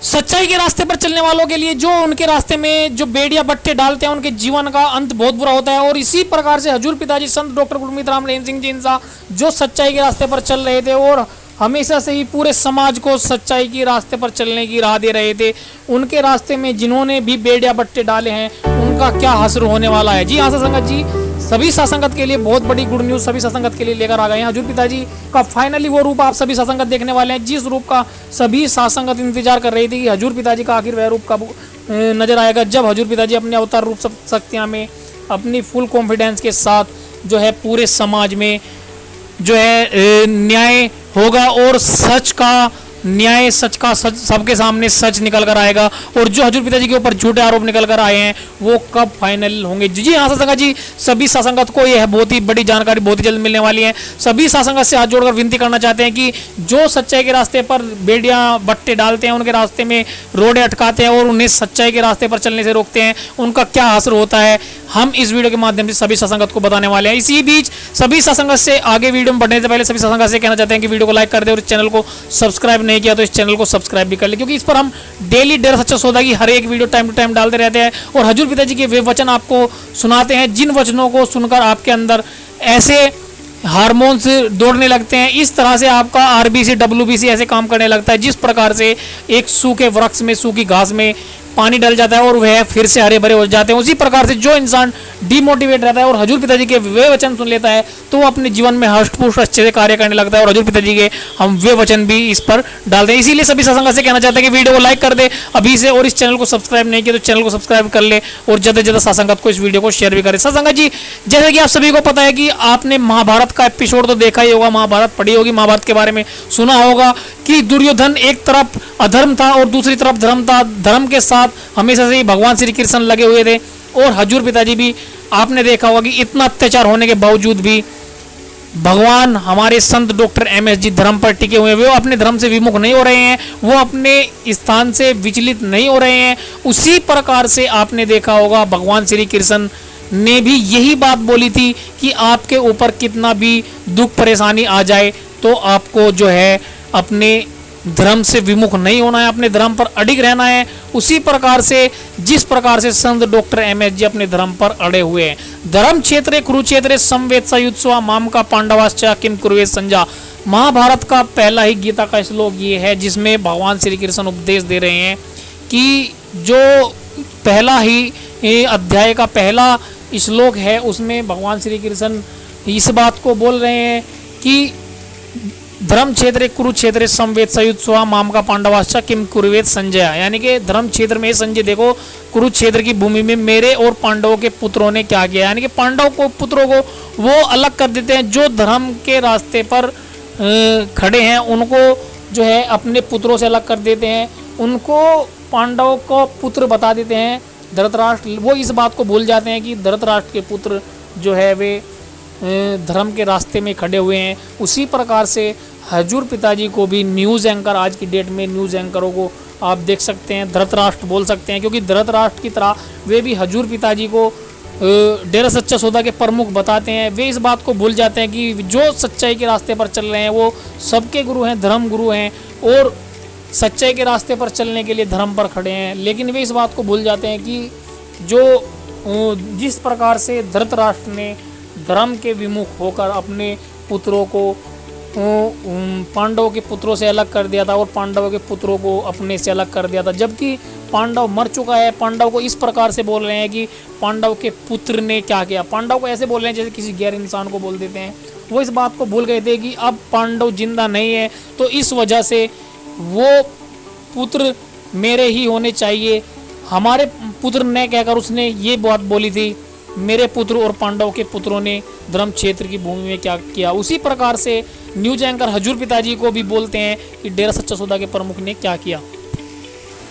सच्चाई के रास्ते पर चलने वालों के लिए जो उनके रास्ते में जो बेड़ या बट्टे डालते हैं उनके जीवन का अंत बहुत बुरा होता है। और इसी प्रकार से हजूर पिताजी संत डॉक्टर गुरमीत राम रहीम सिंह जी इंसा जो सच्चाई के रास्ते पर चल रहे थे और हमेशा से ही पूरे समाज को सच्चाई के रास्ते पर चलने की राह दे रहे थे, उनके रास्ते में जिन्होंने भी बेड़ या बट्टे डाले हैं उनका क्या हश्र होने वाला है। जी हाँ संगत जी, सभी सासंगत के लिए बहुत बड़ी गुड न्यूज़ सभी सासंगत के लिए लेकर आ गए हैं। हजूर पिताजी का फाइनली वो रूप आप सभी सासंगत देखने वाले हैं जिस रूप का सभी सासंगत इंतजार कर रही थी कि हजूर पिताजी का आखिर वह रूप कब नजर आएगा, जब हजूर पिताजी अपने अवतार रूप शक्तियाँ में अपनी फुल कॉन्फिडेंस के साथ जो है पूरे समाज में जो है न्याय होगा और सच का न्याय, सच का सच सबके सामने सच निकल कर आएगा। और जो हजूर पिताजी के ऊपर झूठे आरोप निकल कर आए हैं वो कब फाइनल होंगे। जी हाँ सासंगत जी, सभी सासंगत को यह बहुत ही बड़ी जानकारी बहुत ही जल्द मिलने वाली है। सभी सासंगत से हाथ जोड़कर विनती करना चाहते हैं कि जो सच्चाई के रास्ते पर बेड़ियाँ बट्टे डालते हैं, उनके रास्ते में रोड़े अटकाते हैं और उन्हें सच्चाई के रास्ते पर चलने से रोकते हैं, उनका क्या असर होता है, हम इस वीडियो के माध्यम से सभी सासंगत को बताने वाले हैं। इसी बीच सभी सासंगत से आगे वीडियो में बढ़ने से पहले सभी सासंगत से कहना चाहते हैं कि वीडियो को लाइक कर दे और इस चैनल को सब्सक्राइब नहीं किया तो इस चैनल को सब्सक्राइब भी कर ले, क्योंकि इस पर हम डेली डेरा सच्चा सौदा की हर एक वीडियो टाइम टू टाइम डालते रहते हैं और हजूर पिताजी के वे वचन आपको सुनाते हैं जिन वचनों को सुनकर आपके अंदर ऐसे हार्मोन्स दौड़ने लगते हैं, इस तरह से आपका आरबीसी डब्ल्यूबीसी ऐसे काम करने लगता है जिस प्रकार से एक सूखे वृक्ष में सूखी घास में पानी डल जाता है और वह फिर से हरे भरे हो जाते हैं। उसी प्रकार से जो इंसान डिमोटिवेट रहता है और हजूर पिताजी के वे वचन सुन लेता है तो वो अपने जीवन में हष्टपुष्ट अच्छे से कार्य करने लगता है और हजूर पिताजी के हम वे वचन भी इस पर डालते हैं। इसीलिए सभी सासंगत से कहना चाहते हैं कि वीडियो को लाइक कर दे अभी से और इस चैनल को सब्सक्राइब नहीं किया तो चैनल को सब्सक्राइब कर ले और ज़्यादा से ज़्यादा सासंगत को इस वीडियो को शेयर भी करें। सासंगत जी, जैसे कि आप सभी को पता है कि आपने महाभारत का एपिसोड तो देखा ही होगा, महाभारत पढ़ी होगी, महाभारत के बारे में सुना होगा कि दुर्योधन एक तरफ अधर्म था और दूसरी तरफ धर्म था। धर्म के साथ हमेशा से ही भगवान श्री कृष्ण लगे हुए थे और हजूर पिताजी भी आपने देखा होगा कि इतना अत्याचार होने के बावजूद भी भगवान हमारे संत डॉक्टर एमएस जी धर्म पर टिके हुए हैं। वो अपने धर्म से विमुख नहीं हो रहे हैं, वो अपने स्थान से विचलित नहीं हो रहे हैं। उसी प्रकार से आपने देखा होगा भगवान श्री कृष्ण ने भी यही बात बोली थी कि आपके ऊपर कितना भी दुख परेशानी आ जाए तो आपको जो है अपने धर्म से विमुख नहीं होना है, अपने धर्म पर अडिग रहना है। उसी प्रकार से जिस प्रकार से संत डॉक्टर एमएस जी अपने धर्म पर अड़े हुए हैं। धर्म क्षेत्रे कुरुक्षेत्रे संवेद सयुत्सवा माम का पांडवाश्च किम कुरुवे संजा। महाभारत का पहला ही गीता का श्लोक ये है जिसमें भगवान श्री कृष्ण उपदेश दे रहे हैं कि जो पहला ही अध्याय का पहला श्लोक है उसमें भगवान श्री कृष्ण इस बात को बोल रहे हैं कि धर्म क्षेत्र कुरुक्षेत्र संवेद सयुत्सवा माम का पांडवाश्च किम कुरुवेद संजय। यानी कि धर्म क्षेत्र में संजय देखो कुरुक्षेत्र की भूमि में मेरे और पांडवों के पुत्रों ने क्या किया। यानी कि पांडव को पुत्रों को वो अलग कर देते हैं, जो धर्म के रास्ते पर खड़े हैं उनको जो है अपने पुत्रों से अलग कर देते हैं, उनको पांडवों को पुत्र बता देते हैं धृतराष्ट्र। वो इस बात को भूल जाते हैं कि धृतराष्ट्र के पुत्र जो है वे धर्म के रास्ते में खड़े हुए हैं। उसी प्रकार से हजूर पिताजी को भी न्यूज़ एंकर, आज की डेट में न्यूज़ एंकरों को आप देख सकते हैं धृतराष्ट्र बोल सकते हैं, क्योंकि धृतराष्ट्र की तरह वे भी हजूर पिताजी को डेरा सच्चा सौदा के प्रमुख बताते हैं। वे इस बात को भूल जाते हैं कि जो सच्चाई के रास्ते पर चल रहे हैं वो सबके गुरु हैं, धर्म गुरु हैं और सच्चाई के रास्ते पर चलने के लिए धर्म पर खड़े हैं। लेकिन वे इस बात को भूल जाते हैं कि जो जिस प्रकार से धृतराष्ट्र ने धर्म के विमुख होकर अपने पुत्रों को पांडवों के पुत्रों से अलग कर दिया था और पांडवों के पुत्रों को अपने से अलग कर दिया था, जबकि पांडव मर चुका है। पांडव को इस प्रकार से बोल रहे हैं कि पांडव के पुत्र ने क्या किया। पांडव को ऐसे बोल रहे हैं जैसे किसी गैर इंसान को बोल देते हैं। वो इस बात को भूल गए थे कि अब पांडव जिंदा नहीं है तो इस वजह से वो पुत्र मेरे ही होने चाहिए। हमारे पुत्र ने कहकर उसने ये बात बोली थी, मेरे पुत्र और पांडव के पुत्रों ने धर्म क्षेत्र की भूमि में क्या किया। उसी प्रकार से न्यूज एंकर हजूर पिताजी को भी बोलते हैं कि डेरा सच्चा सौदा के प्रमुख ने क्या किया।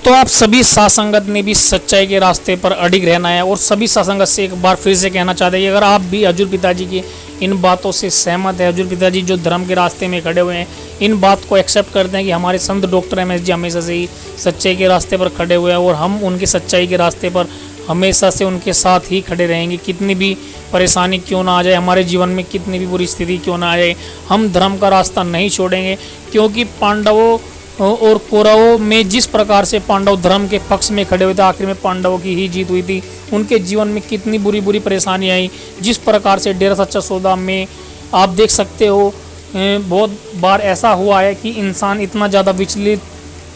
तो आप सभी सासंगत ने भी सच्चाई के रास्ते पर अडिग रहना है और सभी सासंगत से एक बार फिर से कहना चाहते हैं कि अगर आप भी हजूर पिताजी की इन बातों से सहमत है, हजूर पिताजी जो धर्म के रास्ते में खड़े हुए हैं इन बात को एक्सेप्ट करते हैं कि हमारे संत डॉक्टर एमएस जी हमेशा से ही सच्चाई के रास्ते पर खड़े हुए हैं और हम उनकी सच्चाई के रास्ते पर हमेशा से उनके साथ ही खड़े रहेंगे। कितनी भी परेशानी क्यों ना आ जाए, हमारे जीवन में कितनी भी बुरी स्थिति क्यों ना आ जाए, हम धर्म का रास्ता नहीं छोड़ेंगे, क्योंकि पांडवों और कौरवों में जिस प्रकार से पांडव धर्म के पक्ष में खड़े हुए थे, आखिर में पांडवों की ही जीत हुई थी। उनके जीवन में कितनी बुरी बुरी परेशानी आई, जिस प्रकार से डेरा सच्चा सौदा में आप देख सकते हो बहुत बार ऐसा हुआ है कि इंसान इतना ज़्यादा विचलित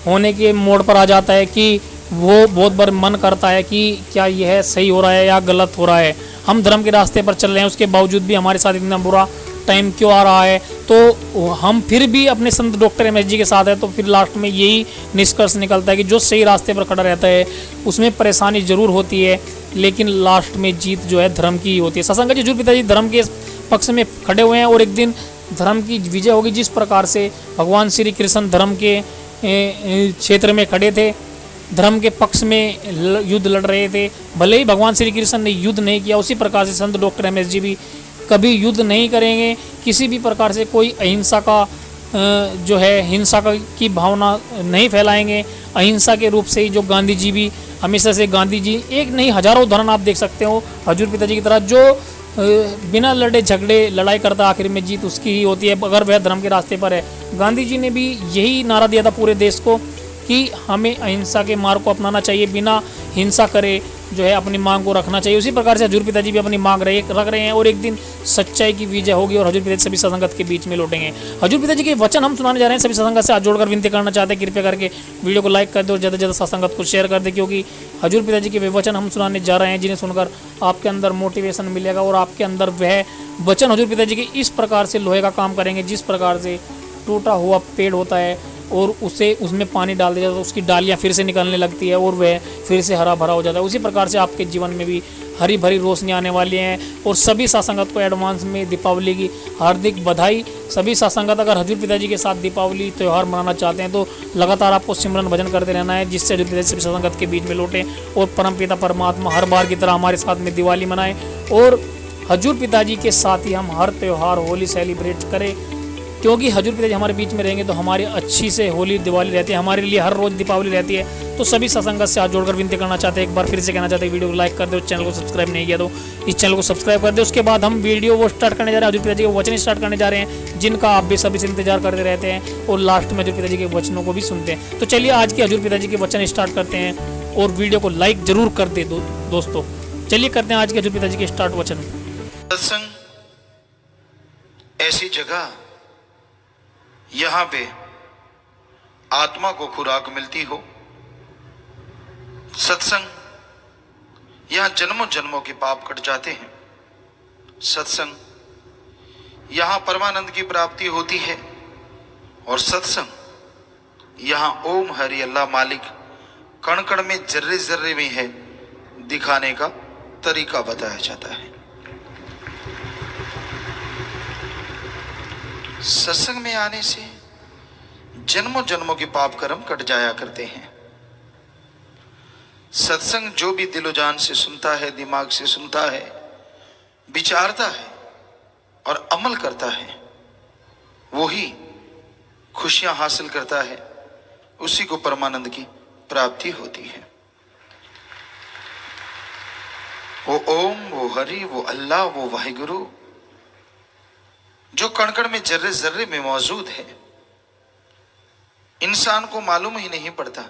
होने के मोड़ पर आ जाता है कि वो बहुत बार मन करता है कि क्या यह सही हो रहा है या गलत हो रहा है। हम धर्म के रास्ते पर चल रहे हैं, उसके बावजूद भी हमारे साथ इतना बुरा टाइम क्यों आ रहा है। तो हम फिर भी अपने संत डॉक्टर एम एस जी के साथ है, तो फिर लास्ट में यही निष्कर्ष निकलता है कि जो सही रास्ते पर खड़ा रहता है उसमें परेशानी जरूर होती है, लेकिन लास्ट में जीत जो है धर्म की ही होती है। सत्संग जी हजूर पिताजी धर्म के पक्ष में खड़े हुए हैं और एक दिन धर्म की विजय होगी। जिस प्रकार से भगवान श्री कृष्ण धर्म के क्षेत्र में खड़े थे, धर्म के पक्ष में युद्ध लड़ रहे थे, भले ही भगवान श्री कृष्ण ने युद्ध नहीं किया, उसी प्रकार से संत डॉक्टर एम एस जी भी कभी युद्ध नहीं करेंगे। किसी भी प्रकार से कोई अहिंसा का जो है हिंसा की भावना नहीं फैलाएंगे। अहिंसा के रूप से ही जो गांधी जी भी हमेशा से, गांधी जी एक नहीं हजारों उदाहरण आप देख सकते हो हजूर पिताजी की तरह, जो बिना लड़े झगड़े लड़ाई करता आखिर में जीत उसकी ही होती है अगर वह धर्म के रास्ते पर है। गांधी जी ने भी यही नारा दिया था पूरे देश को कि हमें अहिंसा के मार्ग को अपनाना चाहिए, बिना हिंसा करे जो है अपनी मांग को रखना चाहिए। उसी प्रकार से हजूर पिताजी भी अपनी मांग रख रहे हैं और एक दिन सच्चाई की विजय होगी और हजूर पिताजी सभी सत्संगत के बीच में लौटेंगे। हजूर पिताजी के वचन हम सुनाने जा रहे हैं, सभी सत्संगत से हाथ जोड़कर विनती करना चाहते हैं कृपया करके वीडियो को लाइक कर दे और ज़्यादा से ज़्यादा सत्संगत को शेयर कर दे, क्योंकि हजूर पिताजी के वे वचन हम सुनाने जा रहे हैं जिन्हें सुनकर आपके अंदर मोटिवेशन मिलेगा और आपके अंदर वह वचन हजूर पिताजी के इस प्रकार से लोहे का काम करेंगे जिस प्रकार से टूटा हुआ पेड़ होता है और उसे उसमें पानी डाल दिया जाता है, उसकी डालियाँ फिर से निकलने लगती है और वह फिर से हरा भरा हो जाता है। उसी प्रकार से आपके जीवन में भी हरी भरी रोशनी आने वाली है। और सभी सत्संगत को एडवांस में दीपावली की हार्दिक बधाई। सभी सत्संगत अगर हजूर पिताजी के साथ दीपावली त्यौहार मनाना चाहते हैं तो लगातार आपको सिमरन भजन करते रहना है, जिससे हजूर पिताजी सभी सत्संगत के बीच में लौटे और परमपिता परमात्मा हर बार की तरह हमारे साथ में दिवाली मनाएं और हजूर पिताजी के साथ ही हम हर त्यौहार होली सेलिब्रेट करें, क्योंकि हजूर पिताजी हमारे बीच में रहेंगे तो हमारी अच्छी से होली दिवाली रहती है, हमारे लिए हर रोज़ दीपावली रहती है। तो सभी सत्संगत से हाथ जोड़कर विनती करना चाहते हैं, एक बार फिर से कहना चाहते हैं वीडियो को लाइक कर दो, चैनल को सब्सक्राइब नहीं किया तो इस चैनल को सब्सक्राइब कर दो। उसके बाद हम वीडियो वो स्टार्ट करने जा रहे हैं, हजूर पिताजी के वचन स्टार्ट करने जा रहे हैं जिनका आप भी सभी से इंतजार करते रहते हैं और लास्ट में हजूर पिताजी के वचनों को भी सुनते हैं। तो चलिए आज के हजूर पिताजी के वचन स्टार्ट करते हैं और वीडियो को लाइक जरूर कर दे दोस्तों। चलिए करते हैं आज के हजूर पिताजी के स्टार्ट वचन। सत्संग ऐसी जगह यहां पे आत्मा को खुराक मिलती हो। सत्संग यहां जन्मों जन्मों के पाप कट जाते हैं। सत्संग यहां परमानंद की प्राप्ति होती है और सत्संग यहां ओम हरि अल्लाह मालिक कण कण में जर्रे जर्रे में है दिखाने का तरीका बताया जाता है। सत्संग में आने से जन्मों जन्मों के पाप कर्म कट जाया करते हैं। सत्संग जो भी दिलो जान से सुनता है, दिमाग से सुनता है, विचारता है और अमल करता है, वही खुशियां हासिल करता है, उसी को परमानंद की प्राप्ति होती है। वो ओम, वो हरि, वो अल्लाह, वो वाहिगुरु जो कण कण में जर्रे जर्रे में मौजूद है, इंसान को मालूम ही नहीं पड़ता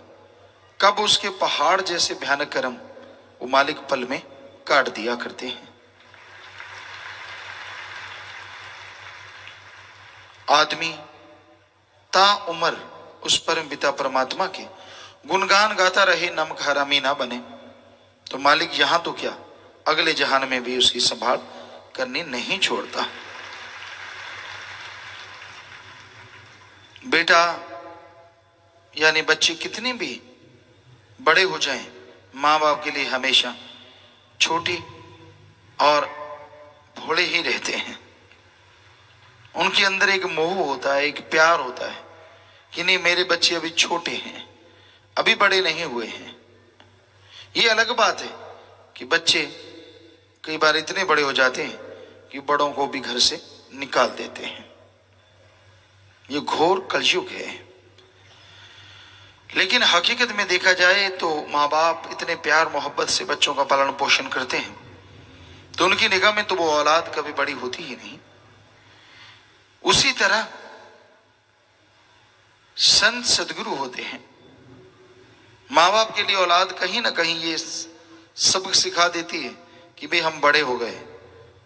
कब उसके पहाड़ जैसे भयानक कर्म वो मालिक पल में काट दिया करते हैं। आदमी ता उम्र उस परम पिता परमात्मा के गुणगान गाता रहे, नमक हरामी ना बने, तो मालिक यहां तो क्या अगले जहान में भी उसकी संभाल करनी नहीं छोड़ता। बेटा यानी बच्चे कितने भी बड़े हो जाएं, माँ बाप के लिए हमेशा छोटी और भोले ही रहते हैं। उनके अंदर एक मोह होता है, एक प्यार होता है कि नहीं मेरे बच्चे अभी छोटे हैं, अभी बड़े नहीं हुए हैं। ये अलग बात है कि बच्चे कई बार इतने बड़े हो जाते हैं कि बड़ों को भी घर से निकाल देते हैं। ये घोर कलयुग है। लेकिन हकीकत में देखा जाए तो माँ बाप इतने प्यार मोहब्बत से बच्चों का पालन पोषण करते हैं तो उनकी निगाह में तो वो औलाद कभी बड़ी होती ही नहीं। उसी तरह संत सदगुरु होते हैं। माँ बाप के लिए औलाद कहीं ना कहीं ये सबक सिखा देती है कि भाई हम बड़े हो गए,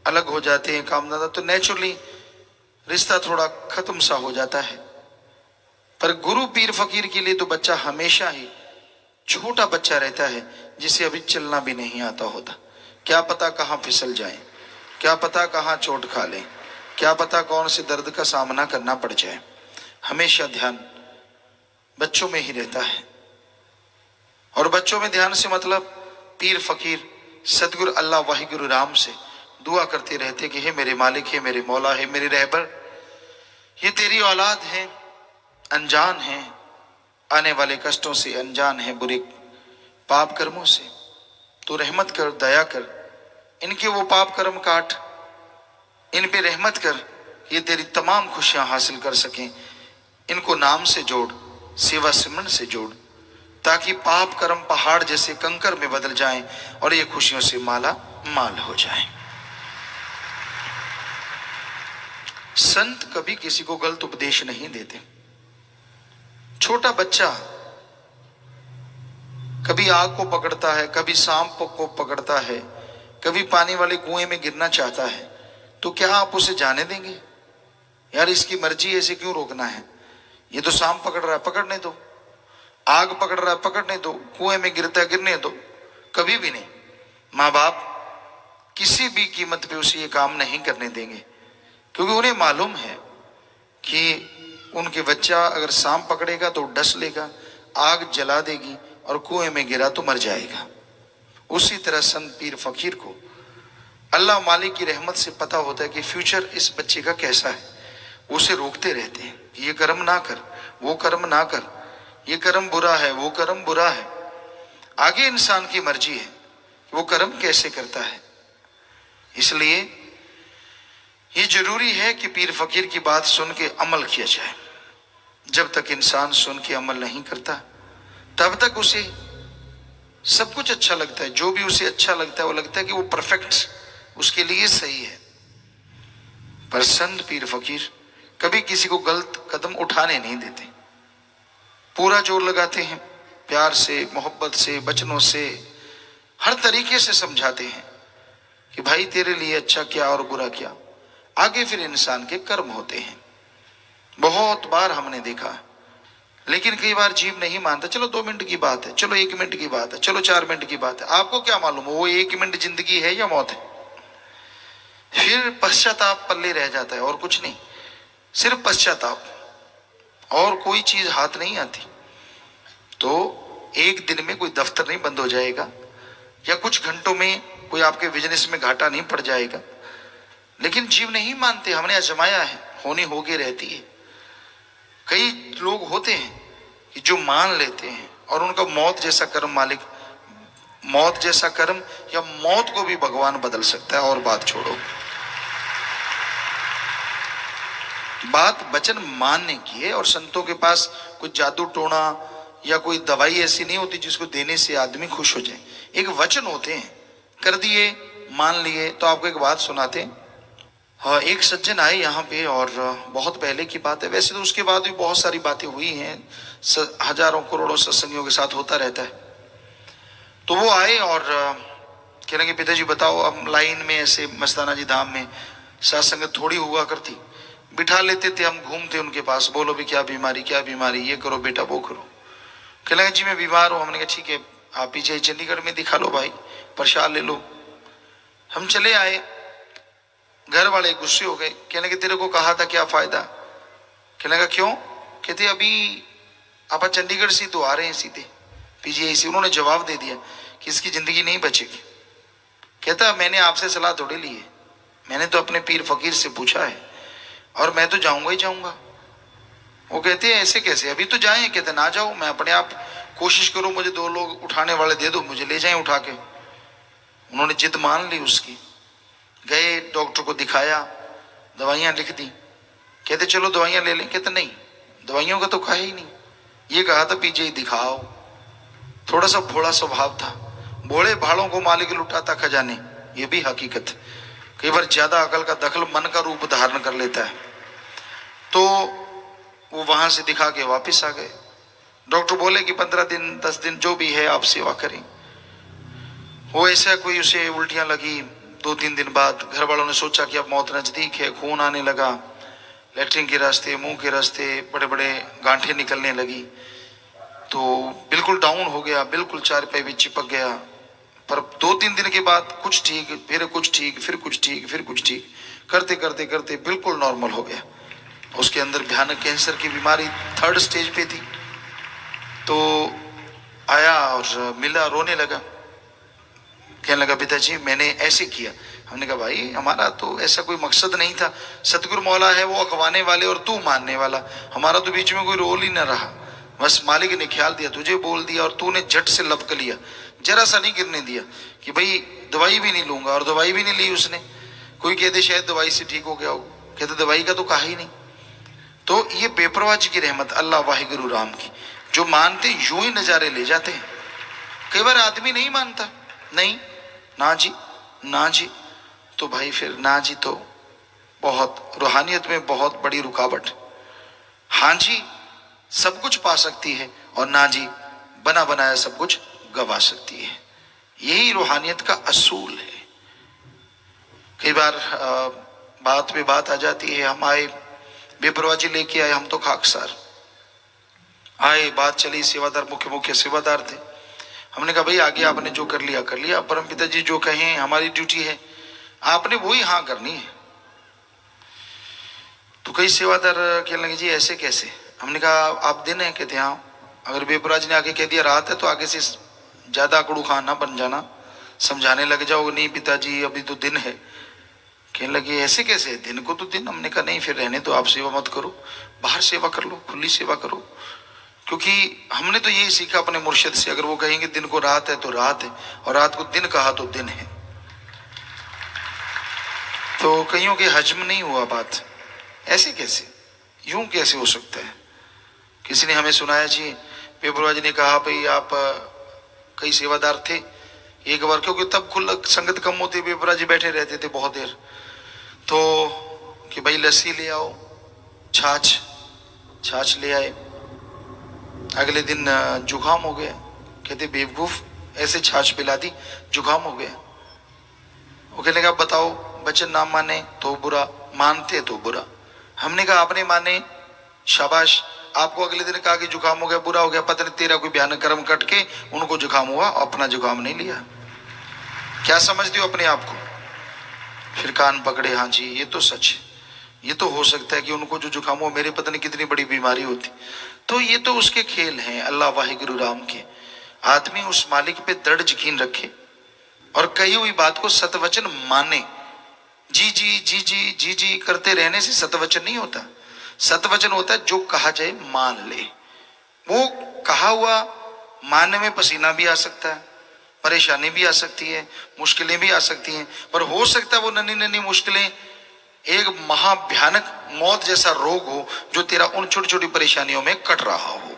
अलग हो जाते हैं, काम धंधा, तो नेचुरली रिश्ता थोड़ा खत्म सा हो जाता है। पर गुरु पीर फकीर के लिए तो बच्चा हमेशा ही छोटा बच्चा रहता है, जिसे अभी चलना भी नहीं आता होता। क्या पता कहाँ फिसल जाए, क्या पता कहाँ चोट खा ले, क्या पता कौन से दर्द का सामना करना पड़ जाए। हमेशा ध्यान बच्चों में ही रहता है। और बच्चों में ध्यान से मतलब पीर फकीर सदगुरु अल्लाह वाहिगुरु राम से दुआ करते रहते कि हे मेरे मालिक, हे मेरे मौला, हे मेरे रहबर, ये तेरी औलाद है, अनजान है, आने वाले कष्टों से अनजान है, बुरे पाप कर्मों से, तो रहमत कर, दया कर, इनके वो पाप कर्म काट, इन पे रहमत कर, ये तेरी तमाम खुशियां हासिल कर सकें। इनको नाम से जोड़, सेवा सिमरन से जोड़, ताकि पाप कर्म पहाड़ जैसे कंकर में बदल जाएं और ये खुशियों से माला माल हो जाएं। संत कभी किसी को गलत उपदेश नहीं देते। छोटा बच्चा कभी आग को पकड़ता है, कभी सांप को पकड़ता है, कभी पानी वाले कुएं में गिरना चाहता है, तो क्या आप उसे जाने देंगे? यार इसकी मर्जी है, इसे क्यों रोकना है? ये तो सांप पकड़ रहा है, पकड़ने दो। आग पकड़ रहा है, पकड़ने दो। कुएं में गिरता है, गिरने दो। कभी भी नहीं। माँ बाप किसी भी कीमत पे उसे ये काम नहीं करने देंगे, क्योंकि उन्हें मालूम है कि उनके बच्चा अगर सांप पकड़ेगा तो डस लेगा, आग जला देगी, और कुएं में गिरा तो मर जाएगा। उसी तरह संत पीर फकीर को अल्लाह मालिक की रहमत से पता होता है कि फ्यूचर इस बच्चे का कैसा है। उसे रोकते रहते हैं कि ये कर्म ना कर, वो कर्म ना कर, ये कर्म बुरा है, वो कर्म बुरा है। आगे इंसान की मर्जी है कि वो कर्म कैसे करता है। इसलिए ये जरूरी है कि पीर फकीर की बात सुन के अमल किया जाए। जब तक इंसान सुन के अमल नहीं करता, तब तक उसे सब कुछ अच्छा लगता है। जो भी उसे अच्छा लगता है वो लगता है कि वो परफेक्ट उसके लिए सही है। पर संत पीर फकीर कभी किसी को गलत कदम उठाने नहीं देते। पूरा जोर लगाते हैं, प्यार से, मोहब्बत से, वचनों से, हर तरीके से समझाते हैं कि भाई तेरे लिए अच्छा क्या और बुरा क्या। आगे फिर इंसान के कर्म होते हैं। बहुत बार हमने देखा, लेकिन कई बार जीव नहीं मानता। चलो 2 मिनट की बात है, चलो 1 मिनट की बात है, चलो 4 मिनट की बात है। आपको क्या मालूम वो 1 मिनट जिंदगी है या मौत है? फिर पश्चाताप पल्ले रह जाता है और कुछ नहीं, सिर्फ पश्चाताप, और कोई चीज हाथ नहीं आती। तो एक दिन में कोई दफ्तर नहीं बंद हो जाएगा, या कुछ घंटों में कोई आपके बिजनेस में घाटा नहीं पड़ जाएगा। लेकिन जीव नहीं मानते। हमने आजमाया है, होनी होगी रहती है। कई लोग होते हैं कि जो मान लेते हैं और उनका मौत जैसा कर्म मालिक, मौत जैसा कर्म या मौत को भी भगवान बदल सकता है। और बात छोड़ो, बात वचन मानने की है। और संतों के पास कोई जादू टोना या कोई दवाई ऐसी नहीं होती जिसको देने से आदमी खुश हो जाए। एक वचन होते हैं, कर दिए, मान लिए। तो आपको एक बात सुनाते हैं। हाँ, एक सज्जन आए यहाँ पे, और बहुत पहले की बात है। वैसे तो उसके बाद भी बहुत सारी बातें हुई हैं, हजारों करोड़ों सत्संगियों के साथ होता रहता है। तो वो आए और कहने लगे, पिताजी बताओ, हम लाइन में ऐसे मस्ताना जी धाम में सत्संग थोड़ी हुआ करती, बिठा लेते थे, हम घूमते उनके पास, बोलो भी क्या बीमारी, क्या बीमारी, ये करो बेटा, वो करो। कहने लगे जी मैं बीमार हूँ। हमने कहा ठीक है, आप पीछे चंडीगढ़ में दिखा लो भाई, प्रसाद ले लो। हम चले आए, घर वाले गुस्से हो गए। कहने लगे तेरे को कहा था, क्या फायदा? कहने लगा क्यों? कहते अभी आप चंडीगढ़ से तो आ रहे हैं सीधे पीजीआई से। उन्होंने जवाब दे दिया कि इसकी जिंदगी नहीं बचेगी। कहता मैंने आपसे सलाह थोड़ी ली है, मैंने तो अपने पीर फकीर से पूछा है, और मैं तो जाऊंगा ही जाऊंगा। वो कहते हैं ऐसे कैसे, अभी तो जाएं। कहते ना जाओ, मैं अपने आप कोशिश करूं, मुझे 2 लोग उठाने वाले दे दो, मुझे ले जाएं उठा के। उन्होंने जिद मान ली उसकी। गए, डॉक्टर को दिखाया, दवाइयां लिख दी। कहते चलो दवाइयां ले लें। कहते नहीं, दवाइयों का तो कहा ही नहीं, ये कहा था पीजीआई दिखाओ। थोड़ा सा भोला स्वभाव था, भोले भाड़ों को मालिक लुटाता खजाने, ये भी हकीकत। कई बार ज्यादा अकल का दखल मन का रूप धारण कर लेता है। तो वो वहां से दिखा के वापस आ गए। डॉक्टर बोले कि 15 दिन 10 दिन जो भी है आप सेवा करें। वो ऐसा कोई उसे उल्टियां लगी। 2-3 दिन बाद घर वालों ने सोचा कि अब मौत नजदीक है, खून आने लगा, लेटरिन के रास्ते, मुंह के रास्ते बड़े बड़े गांठें निकलने लगी, तो बिल्कुल डाउन हो गया, बिल्कुल चारपाई भी चिपक गया। पर 2-3 दिन के बाद कुछ ठीक, फिर कुछ ठीक, फिर कुछ ठीक, फिर कुछ ठीक, करते करते करते बिल्कुल नॉर्मल हो गया। उसके अंदर भयानक कैंसर की बीमारी 3rd स्टेज पे थी। तो आया और मिला, रोने लगा, कहने लगा पिताजी मैंने ऐसे किया। हमने कहा भाई हमारा तो ऐसा कोई मकसद नहीं था, सतगुरु मौला है वो अखवाने वाले और तू मानने वाला, हमारा तो बीच में कोई रोल ही ना रहा। बस मालिक ने ख्याल दिया, तुझे बोल दिया और तूने झट से लपक लिया, जरा सा नहीं गिरने दिया कि भाई दवाई भी नहीं लूंगा, और दवाई भी नहीं ली उसने। कोई कहते शायद दवाई से ठीक हो गया हो, कहते दवाई का तो कहा ही नहीं। तो ये बेपरवाह की रहमत अल्लाह वाहिगुरु राम की, जो मानते यूं ही नजारे ले जाते हैं। कई बार आदमी नहीं मानता, नहीं ना जी ना जी, तो भाई फिर ना जी तो बहुत रूहानियत में बहुत बड़ी रुकावट। हाँ जी सब कुछ पा सकती है, और ना जी बना बनाया सब कुछ गवा सकती है। यही रूहानियत का असूल है। कई बार बात पे बात आ जाती है, हम आए बेपरवाजी लेके आए, हम तो खाकसार आए, बात चली, सेवादार मुख्य सेवादार थे। हमने कहा भाई आगे आपने जो कर लिया कर लिया, परम पिताजी जो कहें हमारी ड्यूटी है, आपने वही हाँ करनी है। तो कई सेवादार कहने लगे जी ऐसे कैसे। हमने कहा आप दिन है, कहते हाँ। अगर बेपराज ने आके कह दिया रात है तो आगे से ज्यादा अकड़ू खान ना बन जाना, समझाने लग जाओ, नहीं पिताजी अभी तो दिन है। कहने लगे ऐसे कैसे, दिन को तो दिन। हमने कहा नहीं फिर रहने दो, आप सेवा मत करो, बाहर सेवा कर लो, खुली सेवा करो। क्योंकि हमने तो यही सीखा अपने मुर्शिद से, अगर वो कहेंगे दिन को रात है तो रात है, और रात को दिन कहा तो दिन है। तो कईयों के हजम नहीं हुआ बात, ऐसे कैसे, यूं कैसे हो सकता है। किसी ने हमें सुनाया जी, पेपरवाजी ने कहा भाई आप कई सेवादार थे एक बार, क्योंकि तब खुला संगत कम होती, पेपराजी बैठे रहते थे बहुत देर, तो कि भाई लस्सी ले आओ, छाछ ले आए। अगले दिन जुकाम हो गया, कहते बेवकूफ ऐसे छाछ पिला दी, जुकाम हो गया। वो कहने का बताओ बचन ना माने तो बुरा, मानते तो बुरा। हमने कहा आपने माने शाबाश, आपको अगले दिन कहा कि जुकाम हो गया, बुरा हो गया, पता नहीं तेरा कोई भयानक कर्म कट के उनको जुकाम हुआ, अपना जुकाम नहीं लिया। क्या समझते हो अपने आप को। फिर कान पकड़े, हाँ जी ये तो सच है, ये तो हो सकता है कि उनको जो जुकाम हो, मेरे पता नहीं कितनी बड़ी बीमारी होती। तो ये तो उसके खेल हैं अल्लाह वाहिगुरु राम के। आदमी उस मालिक पे दृढ़ यकीन रखे और कही हुई बात को सतवचन माने। जी जी जी जी जी जी करते रहने से सतवचन नहीं होता। सतवचन होता है जो कहा जाए मान ले। वो कहा हुआ मानने में पसीना भी आ सकता है, परेशानी भी आ सकती है, मुश्किलें भी आ सकती हैं, पर हो सकता है वो नन्ही नन्ही मुश्किलें एक महाभयानक मौत जैसा रोग हो जो तेरा उन छोटी छोटी परेशानियों में कट रहा हो।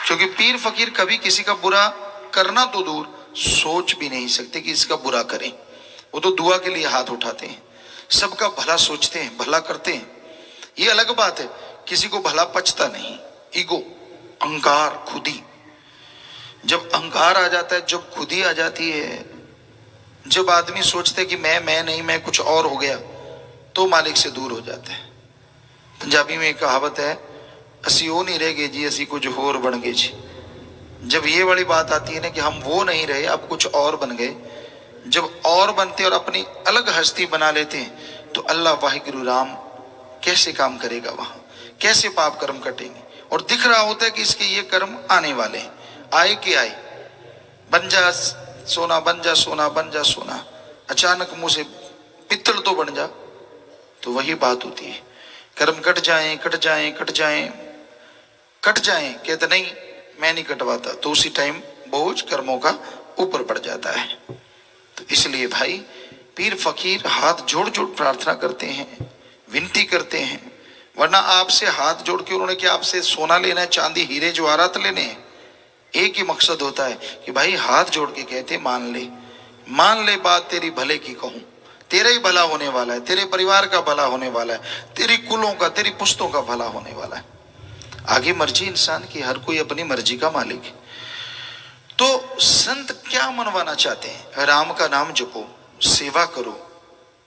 क्योंकि पीर फकीर कभी किसी का बुरा करना तो दूर, सोच भी नहीं सकते कि इसका बुरा करें। वो तो दुआ के लिए हाथ उठाते हैं, सबका भला सोचते हैं, भला करते हैं। ये अलग बात है, किसी को भला पचता नहीं। ईगो, अहंकार, खुदी, जब अहंकार आ जाता है, जब खुदी आ जाती है, जब आदमी सोचते है कि मैं नहीं, मैं कुछ और हो गया, तो मालिक से दूर हो जाता है। पंजाबी में एक कहावत है, असी वो नहीं रह गए जी, असी कुछ होर बन गए जी। जब ये वाली बात आती है ना कि हम वो नहीं रहे, अब कुछ और बन गए, जब और बनते और अपनी अलग हस्ती बना लेते हैं, तो अल्लाह वाहिगुरु राम कैसे काम करेगा वहां, कैसे पाप कर्म कटेंगे। और दिख रहा होता है कि इसके ये कर्म आने वाले हैं, आए कि आए, बन जा सोना, बन जा सोना, बन जा सोना, अचानक मुंह से पित्तल तो बन जा, तो वही बात होती है। कर्म कट जाएं कट जाएं कट जाएं कट जाएं, कहते नहीं मैं नहीं कटवाता, तो उसी टाइम बोझ कर्मों का ऊपर पड़ जाता है। तो इसलिए भाई पीर फकीर हाथ जोड़ जोड़ प्रार्थना करते हैं, विनती करते हैं। वरना आपसे हाथ जोड़ के उन्होंने क्या आपसे सोना लेना है, चांदी हीरे जवाहरात लेने हैं? एक ही मकसद होता है कि भाई हाथ जोड़ के कहते मान ले बात तेरी भले की कहूं, तेरा ही भला होने वाला है, तेरे परिवार का भला होने वाला है, तेरी कुलों का, तेरी पुश्तों का भला होने वाला है। आगे मर्जी इंसान की, हर कोई अपनी मर्जी का मालिक है। तो संत क्या मनवाना चाहते हैं? राम का नाम जपो, सेवा करो,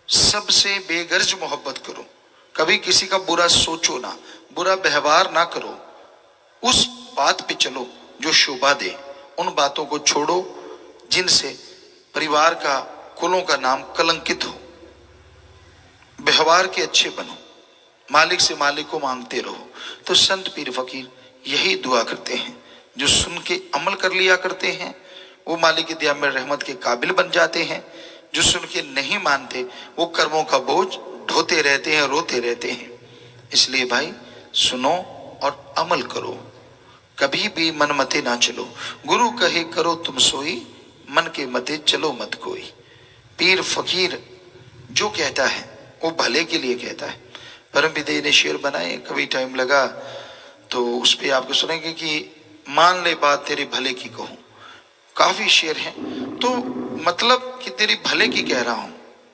सबसे बेगर्ज मोहब्बत करो, कभी किसी का बुरा सोचो ना, बुरा व्यवहार ना करो, उस बात पे चलो जो शोभा दे, उन बातों को छोड़ो जिनसे परिवार का, कुलों का नाम कलंकित हो। व्यवहार के अच्छे बनो, मालिक से मालिक को मांगते रहो। तो संत पीर फकीर यही दुआ करते हैं। जो सुन के अमल कर लिया करते हैं वो मालिक की दया में रहमत के काबिल बन जाते हैं। जो सुन के नहीं मानते वो कर्मों का बोझ ढोते रहते हैं, रोते रहते हैं। इसलिए भाई सुनो और अमल करो, कभी भी मन मते ना चलो। गुरु कहे करो तुम सोई, मन के मते चलो मत कोई। पीर फकीर जो कहता है वो भले के लिए कहता है। परम विदय ने शेर बनाए, कभी टाइम लगा तो उस पे आपको सुनेंगे कि मान ले बात तेरे भले की कहूं। काफी शेर हैं, तो मतलब कि तेरी भले की कह रहा हूं,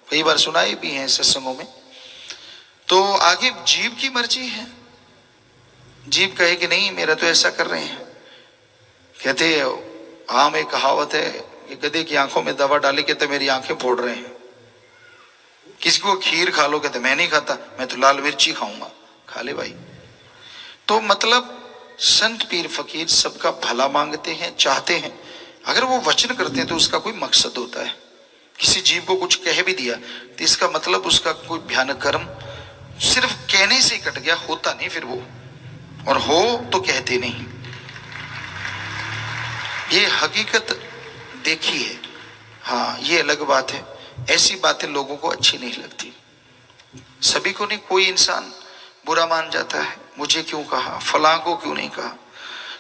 कई बार सुनाए भी हैं सत्संगों में। तो आगे जीव की मर्जी है। जीव कहे कि नहीं मेरा तो ऐसा कर रहे हैं। कहते आम एक कहावत है कि गधे की आंखों में दवा डाली कहते मेरी आंखें फोड़ रहे हैं। किसी को खीर खा लो कहते मैं नहीं खाता, मैं तो लाल मिर्ची खाऊंगा। खा ले भाई। तो मतलब संत पीर फकीर सबका भला मांगते हैं, चाहते हैं। अगर वो वचन करते हैं तो उसका कोई मकसद होता है। किसी जीव को कुछ कह भी दिया तो इसका मतलब उसका कोई भयानक कर्म सिर्फ कहने से कट गया, होता नहीं फिर वो, और हो तो कहते नहीं। ये हकीकत देखी है। हाँ ये अलग बात है, ऐसी बातें लोगों को अच्छी नहीं लगती। सभी को नहीं, कोई इंसान बुरा मान जाता है, मुझे क्यों कहा, फलां को क्यों नहीं कहा।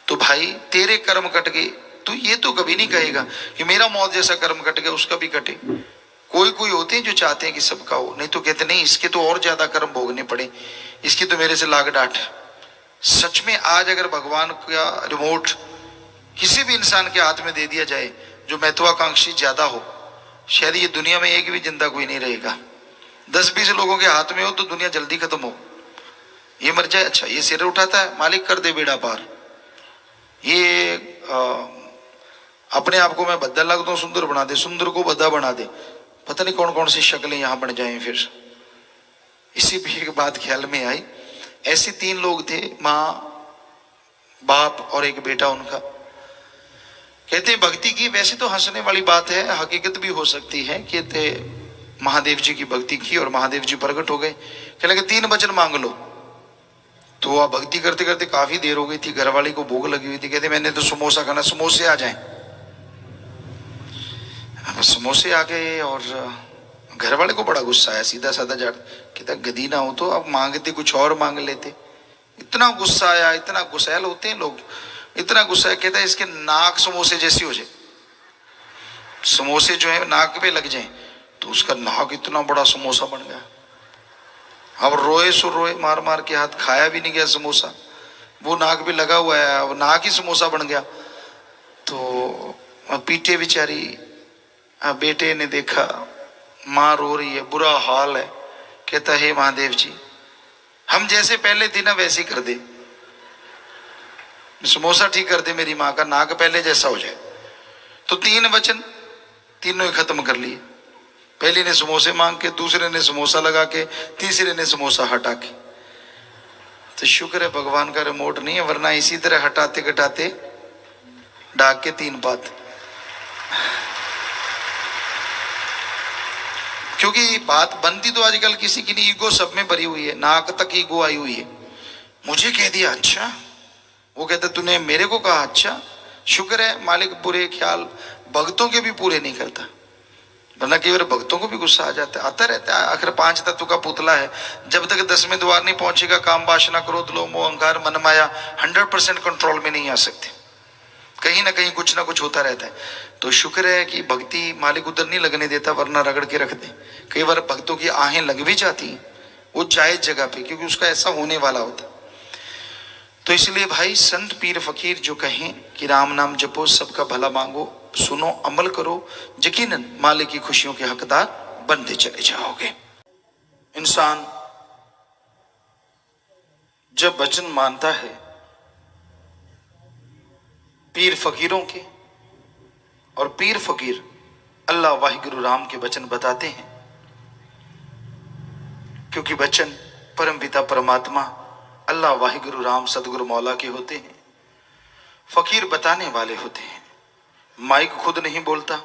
तो भाई तेरे कर्म कट गए तो ये तो कभी नहीं कहेगा कि मेरा मौत जैसा कर्म कट गया उसका भी कटे। कोई कोई होते हैं जो चाहते हैं कि सबका हो, नहीं तो कहते नहीं इसके तो और ज्यादा कर्म भोगने पड़े, इसकी तो मेरे से लाग डांट। सच में आज अगर भगवान का रिमोट किसी भी इंसान के हाथ में दे दिया जाए जो महत्वाकांक्षी ज्यादा हो, शायद ये दुनिया में एक भी जिंदा कोई नहीं रहेगा। 10-20 लोगों के हाथ में हो तो दुनिया जल्दी खत्म हो। ये मर जाए, अच्छा ये सिर उठाता है, मालिक कर दे बेड़ा पार। ये अपने आप को मैं बद्दा लगता हूँ, सुंदर बना दे, सुंदर को बद्दा बना दे। पता नहीं कौन कौन सी शक्लें यहाँ बन जाएं। फिर इसी भी एक बात ख्याल में आई। ऐसे 3 लोग थे, माँ बाप और एक बेटा उनका। कहते भक्ति की, वैसे तो हंसने वाली बात है, हकीकत भी हो सकती है। कहते महादेव जी की भक्ति की और महादेव जी प्रकट हो गए। कहने लगे 3 वचन मांग लो। तो वह भक्ति करते करते काफी देर हो गई थी, घरवाली को भूख लगी हुई थी। कहते मैंने तो समोसा खाना, समोसे आ जाएं। समोसे आ गए और घरवाले को बड़ा गुस्सा आया, सीधा साधा जाट। कहता गधी ना हो तो अब मांगते कुछ और मांग लेते। इतना गुस्सा आया, इतना गुस्सैल होते हैं लोग, इतना गुस्सा। कहता है इसके नाक समोसे जैसी हो जाए, समोसे जो है नाक पे लग जाए। तो उसका नाक इतना बड़ा समोसा बन गया। अब रोए सो रोए, मार मार के हाथ, खाया भी नहीं गया समोसा, वो नाक भी लगा हुआ है, अब नाक ही समोसा बन गया। तो पीटे बेचारी। बेटे ने देखा माँ रो रही है, बुरा हाल है। कहता हे महादेव जी हम जैसे पहले थी ना वैसे ही कर दे, समोसा ठीक कर दे, मेरी माँ का नाक पहले जैसा हो जाए। तो 3 वचन तीनों ही खत्म कर लिए। पहले ने समोसे मांग के, दूसरे ने समोसा लगा के, तीसरे ने समोसा हटा के। तो शुक्र है भगवान का रिमोट नहीं है, वरना इसी तरह हटाते घटाते डाक के 3 पात। क्योंकि बात बनती तो आजकल किसी की नहीं, ईगो सब में भरी हुई है, नाक तक ईगो आई हुई है। मुझे कह दिया अच्छा, वो कहता तूने मेरे को कहा अच्छा। शुक्र है मालिक पूरे ख्याल भक्तों के भी पूरे नहीं करता, वरना कई बार भक्तों को भी गुस्सा आ जाता है, आता रहता है। आखिर 5 तत्व का पुतला है, जब तक 10वें द्वार नहीं पहुंचेगा काम वासना क्रोध लोभ मोह अहंकार मन माया 100% कंट्रोल में नहीं आ सकते। कहीं ना कहीं कुछ ना कुछ होता रहता है। तो शुक्र है कि भक्ति मालिक उधर नहीं लगने देता, वरना रगड़ के रख दे। कई बार भक्तों की आहें लग भी जाती हैं वो जायज जगह पे, क्योंकि उसका ऐसा होने वाला होता। तो इसलिए भाई संत पीर फकीर जो कहें कि राम नाम जपो, सबका भला मांगो, सुनो, अमल करो, यकीनन मालिक की खुशियों के हकदार बनते चले जाओगे। इंसान जब वचन मानता है पीर फकीरों के, और पीर फकीर अल्लाह वाहिगुरु राम के वचन बताते हैं, क्योंकि वचन परम पिता परमात्मा अल्लाह वाहिगुरु राम सदगुरु मौला के होते हैं। फकीर बताने वाले होते हैं। माइक खुद नहीं बोलता,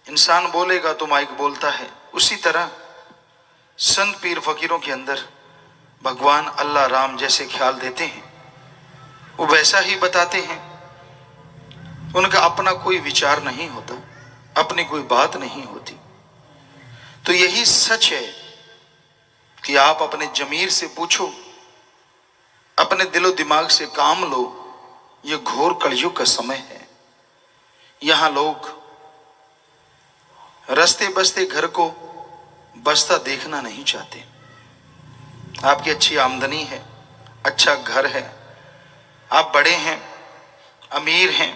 इंसान बोलेगा तो माइक बोलता है। उसी तरह संत पीर फकीरों के अंदर भगवान अल्लाह राम जैसे ख्याल देते हैं, वो वैसा ही बताते हैं। उनका अपना कोई विचार नहीं होता, अपनी कोई बात नहीं होती। तो यही सच है कि आप अपने जमीर से पूछो, अपने दिलो दिमाग से काम लो। ये घोर कलयुग का समय है। यहां लोग रस्ते बसते घर को बसता देखना नहीं चाहते। आपकी अच्छी आमदनी है, अच्छा घर है, आप बड़े हैं, अमीर हैं,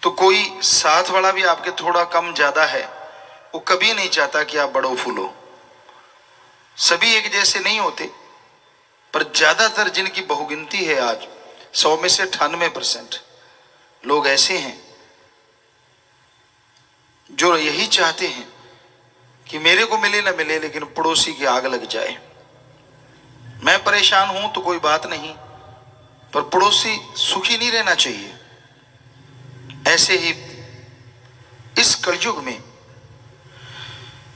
तो कोई साथ वाला भी आपके थोड़ा कम ज्यादा है, वो कभी नहीं चाहता कि आप बड़ो फूलो। सभी एक जैसे नहीं होते, पर ज्यादातर जिनकी बहुगिनती है आज 100 में से 98% लोग ऐसे हैं जो यही चाहते हैं कि मेरे को मिले ना मिले, लेकिन पड़ोसी की आग लग जाए। मैं परेशान हूं तो कोई बात नहीं, पर पड़ोसी सुखी नहीं रहना चाहिए। ऐसे ही इस कलयुग में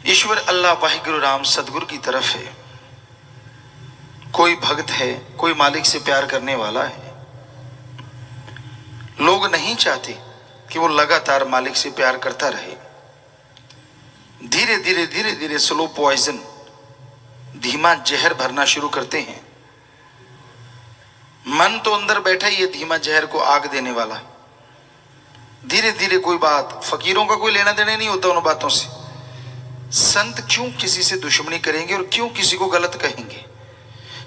ईश्वर अल्लाह वाहिगुरु राम सदगुरु की तरफ है। कोई भक्त है, कोई मालिक से प्यार करने वाला है। लोग नहीं चाहते कि वो लगातार मालिक से प्यार करता रहे। धीरे धीरे धीरे धीरे स्लो पॉइजन, धीमा जहर भरना शुरू करते हैं। मन तो अंदर बैठा ही है धीमा जहर को आग देने वाला। धीरे धीरे कोई बात, फकीरों का कोई लेना देना नहीं होता उन बातों से। संत क्यों किसी से दुश्मनी करेंगे और क्यों किसी को गलत कहेंगे?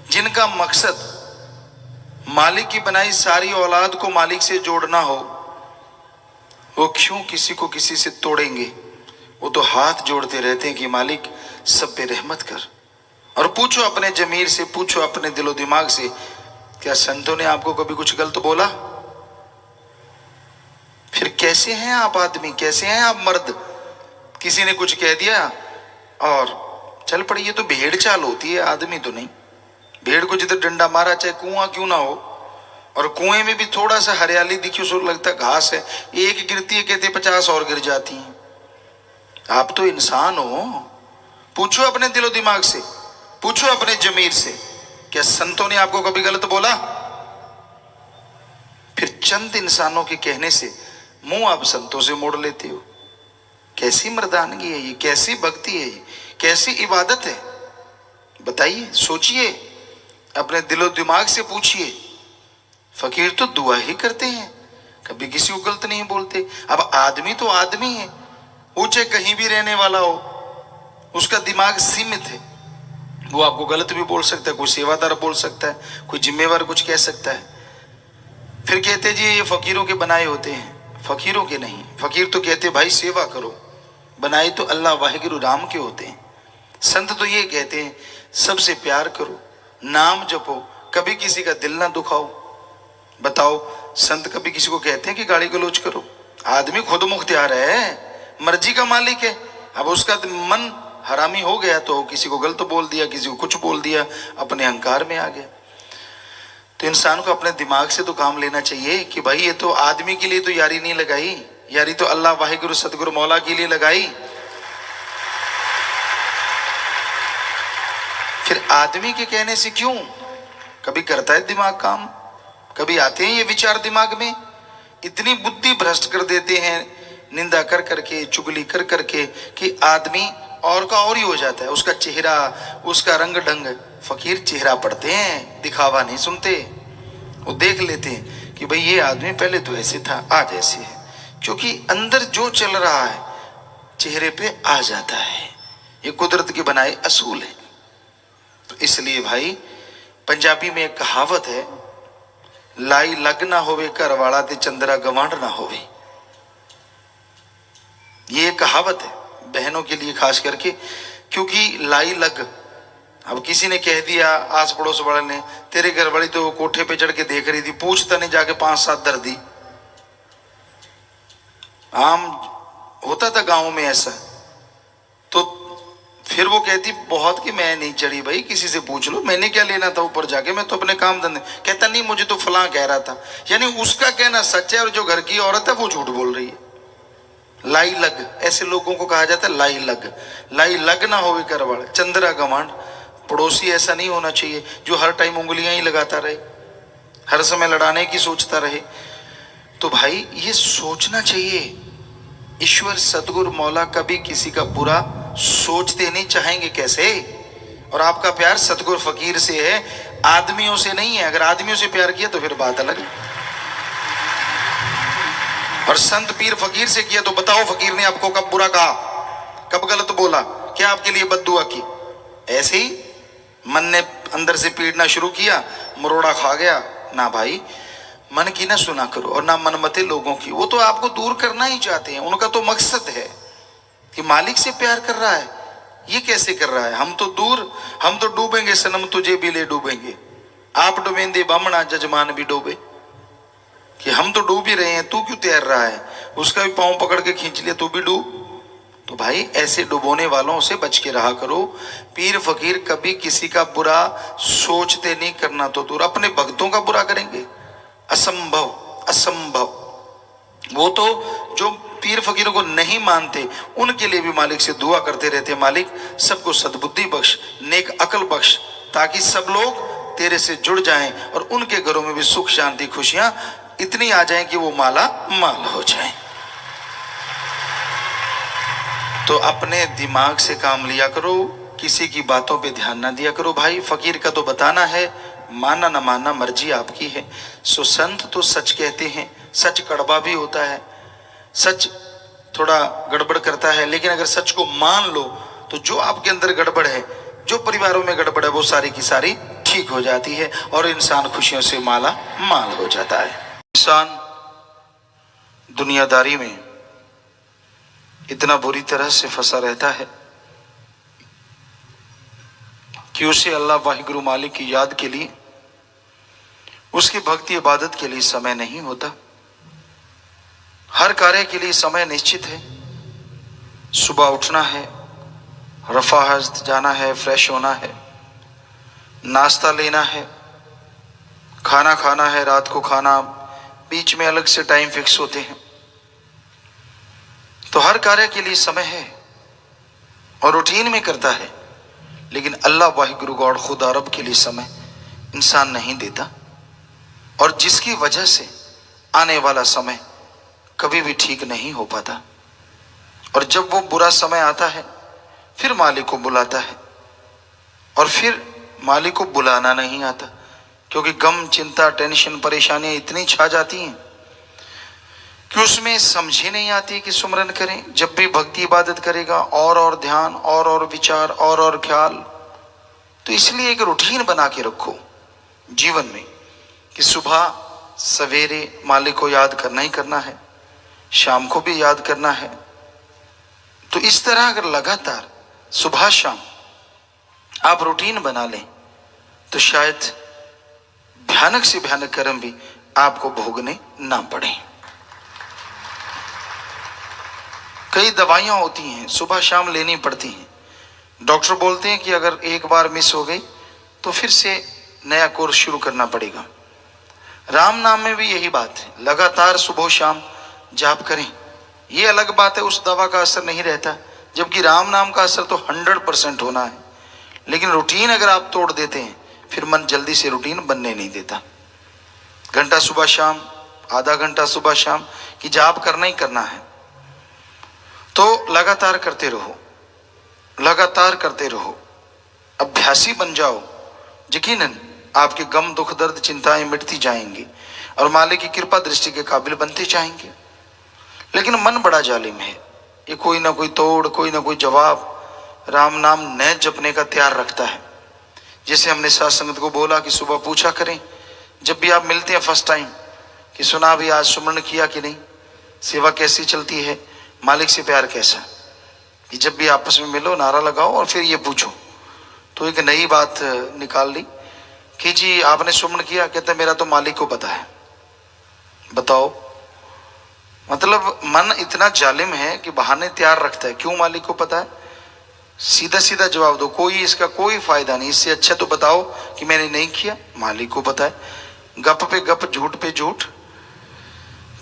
जिनका मकसद मालिक की बनाई सारी औलाद को मालिक से जोड़ना हो, वो क्यों किसी को किसी से तोड़ेंगे? वो तो हाथ जोड़ते रहते हैं कि मालिक सब पे रहमत कर। और पूछो अपने जमीर से, पूछो अपने दिलो दिमाग से, क्या संतों ने आपको कभी कुछ गलत बोला? फिर कैसे हैं आप आदमी, कैसे हैं आप मर्द? किसी ने कुछ कह दिया और चल पड़ी, ये तो भेड़ चाल होती है, आदमी तो नहीं। भेड़ को जिधर डंडा मारा चाहे कुआं क्यों ना हो, और कुएं में भी थोड़ा सा हरियाली दिखी उसको लगता घास है, एक गिरती है कहते 50 और गिर जाती हैं। आप तो इंसान हो। पूछो अपने दिलो दिमाग से, पूछो अपने जमीर से, क्या संतों ने आपको कभी गलत बोला? फिर चंद इंसानों के कहने से मुंह आप संतों से मोड़ लेते हो। कैसी मर्दानगी है ये, कैसी भक्ति है ये, कैसी इबादत है? बताइए, सोचिए, अपने दिलो दिमाग से पूछिए। फकीर तो दुआ ही करते हैं, कभी किसी को गलत नहीं बोलते। अब आदमी तो आदमी है, ऊंचे कहीं भी रहने वाला हो, उसका दिमाग सीमित है। वो आपको गलत भी बोल सकता है, कोई सेवादार बोल सकता है, कोई जिम्मेवार कुछ कह सकता है। फिर कहते जी ये फकीरों के बनाए होते हैं। फकीरों के नहीं, फकीर तो कहते भाई सेवा करो, बनाए तो अल्लाह वाहिगुरु राम के होते हैं। संत तो ये कहते हैं सबसे प्यार करो, नाम जपो, कभी किसी का दिल ना दुखाओ। बताओ, संत कभी किसी को कहते हैं कि गाली गलौज करो? आदमी खुद मुख्तियार है, मर्जी का मालिक है। अब उसका मन हरामी हो गया तो किसी को गलत बोल दिया, किसी को कुछ बोल दिया, अपने अहंकार में आ गया। तो इंसान को अपने दिमाग से तो काम लेना चाहिए कि भाई ये तो आदमी के लिए तो यारी नहीं लगाई, यारी तो अल्लाह वाहिगुरु सदगुरु मौला के लिए लगाई। फिर आदमी के कहने से क्यों? कभी करता है दिमाग काम, कभी आते हैं ये विचार दिमाग में, इतनी बुद्धि भ्रष्ट कर देते हैं निंदा कर करके, चुगली कर करके, कि आदमी और का और ही हो जाता है। उसका चेहरा, उसका रंग ढंग। फकीर चेहरा पढ़ते हैं, दिखावा नहीं सुनते। वो देख लेते हैं कि भाई ये आदमी पहले तो ऐसे था, आज ऐसे है, क्योंकि अंदर जो चल रहा है चेहरे पे आ जाता है। ये कुदरत के बनाए असूल है। तो इसलिए भाई पंजाबी में एक कहावत है, लाई लग ना होवे घर वाला ते चंद्रा गवांड ना होवे। ये कहावत है, बहनों के लिए खास करके, क्योंकि लाई लग, अब किसी ने कह दिया आस पड़ोस वाले ने तेरे घर वाली तो कोठे पे चढ़ के देख रही थी, पूछता नहीं जाके 5-7 दर्दी। आम होता था गांव में ऐसा, तो फिर वो कहती बहुत कि मैं नहीं चढ़ी भाई, किसी से पूछ लो, मैंने क्या लेना था ऊपर जाके, मैं तो अपने काम धंधे। कहता नहीं मुझे तो फलां कह रहा था। यानी उसका कहना सच है और जो घर की औरत है वो झूठ बोल रही है। लाई लग, ऐसे लोगों को कहा जाता है लाई लग। लाई लग ना होवे करवाड़, चंद्रा गवांड। पड़ोसी ऐसा नहीं होना चाहिए जो हर टाइम उंगलियां ही लगाता रहे, हर समय लड़ाने की सोचता रहे। तो भाई ये सोचना चाहिए, ईश्वर सतगुरु मौला कभी किसी का बुरा सोचते नहीं, चाहेंगे कैसे? और आपका प्यार सतगुरु फकीर से है, आदमियों से नहीं है। अगर आदमियों से प्यार किया तो फिर बात अलग है, और संत पीर फकीर से किया तो बताओ फकीर ने आपको कब बुरा कहा, कब गलत बोला, क्या आपके लिए बद्दुआ की? ऐसे ही मन ने अंदर से पीड़ना शुरू किया, मरोड़ा खा गया ना भाई। मन की ना सुना करो और ना मनमते लोगों की, वो तो आपको दूर करना ही चाहते हैं। उनका तो मकसद है कि मालिक से प्यार कर रहा है, ये कैसे कर रहा है? हम तो दूर, हम तो डूबेंगे सनम तुझे भी ले डूबेंगे, आप डूबेंदे बामणा जजमान भी डूबे। कि हम तो डूब ही रहे हैं, तू क्यों तैर रहा है? उसका भी पांव पकड़ के खींच लिया, तू भी डूब। तो भाई ऐसे डुबोने वालों से बच के रहा करो। पीर फकीर कभी किसी का बुरा सोचते नहीं, करना तो दूर, अपने भक्तों का बुरा करेंगे, असंभव असंभव। वो तो जो पीर फकीरों को नहीं मानते उनके लिए भी मालिक से दुआ करते रहते, मालिक सबको सद्बुद्धि बख्श, नेक अकल बख्श, ताकि सब लोग तेरे से जुड़ जाएं और उनके घरों में भी सुख शांति खुशियां इतनी आ जाएं कि वो माला माल हो जाएं। तो अपने दिमाग से काम लिया करो, किसी की बातों पे ध्यान ना दिया करो। भाई फकीर का तो बताना है, मानना ना मानना मर्जी आपकी है। सो संत तो सच कहते हैं, सच कड़वा भी होता है, सच थोड़ा गड़बड़ करता है, लेकिन अगर सच को मान लो तो जो आपके अंदर गड़बड़ है, जो परिवारों में गड़बड़ है, वो सारी की सारी ठीक हो जाती है और इंसान खुशियों से माला माल हो जाता है। इंसान दुनियादारी में इतना बुरी तरह से फंसा रहता है कि उसे अल्लाह वाहिगुरु मालिक की याद के लिए, उसकी भक्ति इबादत के लिए समय नहीं होता। हर कार्य के लिए समय निश्चित है। सुबह उठना है, रफा हस्त जाना है, फ्रेश होना है, नाश्ता लेना है, खाना खाना है, रात को खाना, बीच में अलग से टाइम फिक्स होते हैं। तो हर कार्य के लिए समय है और रूटीन में करता है, लेकिन अल्लाह वाहिगुरु गॉड खुदा रब के लिए समय इंसान नहीं देता, और जिसकी वजह से आने वाला समय कभी भी ठीक नहीं हो पाता। और जब वो बुरा समय आता है फिर मालिक को बुलाता है, और फिर मालिक को बुलाना नहीं आता, क्योंकि गम चिंता टेंशन परेशानियां इतनी छा जाती हैं कि उसमें समझ ही नहीं आती कि सुमरन करें। जब भी भक्ति इबादत करेगा और ध्यान और विचार और ख्याल। तो इसलिए एक रूटीन बना के रखो जीवन में कि सुबह सवेरे मालिक को याद करना ही करना है, शाम को भी याद करना है। तो इस तरह अगर लगातार सुबह शाम आप रूटीन बना लें तो शायद भयानक से भयानक कर्म भी आपको भोगने ना पड़े। कई दवाइयां होती हैं सुबह शाम लेनी पड़ती हैं। डॉक्टर बोलते हैं कि अगर एक बार मिस हो गई तो फिर से नया कोर्स शुरू करना पड़ेगा। राम नाम में भी यही बात है, लगातार सुबह शाम जाप करें। ये अलग बात है उस दवा का असर नहीं रहता, जबकि राम नाम का असर तो 100% होना है। लेकिन रूटीन अगर आप तोड़ देते हैं फिर मन जल्दी से रूटीन बनने नहीं देता। घंटा सुबह शाम, आधा घंटा सुबह शाम की जाप करना ही करना है। तो लगातार करते रहो, लगातार करते रहो, अभ्यासी बन जाओ। यकीनन आपके गम दुख दर्द चिंताएं मिटती जाएंगी और मालिक की कृपा दृष्टि के काबिल बनते जाएंगे। लेकिन मन बड़ा जालिम है, ये कोई ना कोई तोड़, कोई ना कोई जवाब राम नाम न जपने का तैयार रखता है। जैसे हमने साथ संगत को बोला कि सुबह पूछा करें जब भी आप मिलते हैं फर्स्ट टाइम कि सुना भी आज सुमरण किया कि नहीं, सेवा कैसी चलती है, मालिक से प्यार कैसा। कि जब भी आपस में मिलो नारा लगाओ और फिर ये पूछो। तो एक नई बात निकाल ली कि जी आपने सुमन किया, कहते मेरा तो मालिक को पता है। बताओ, मतलब मन इतना जालिम है कि बहाने तैयार रखता है। क्यों मालिक को पता है? सीधा सीधा जवाब दो, कोई इसका कोई फायदा नहीं। इससे अच्छा तो बताओ कि मैंने नहीं किया, मालिक को पता है। गप पे गप, झूठ पे झूठ।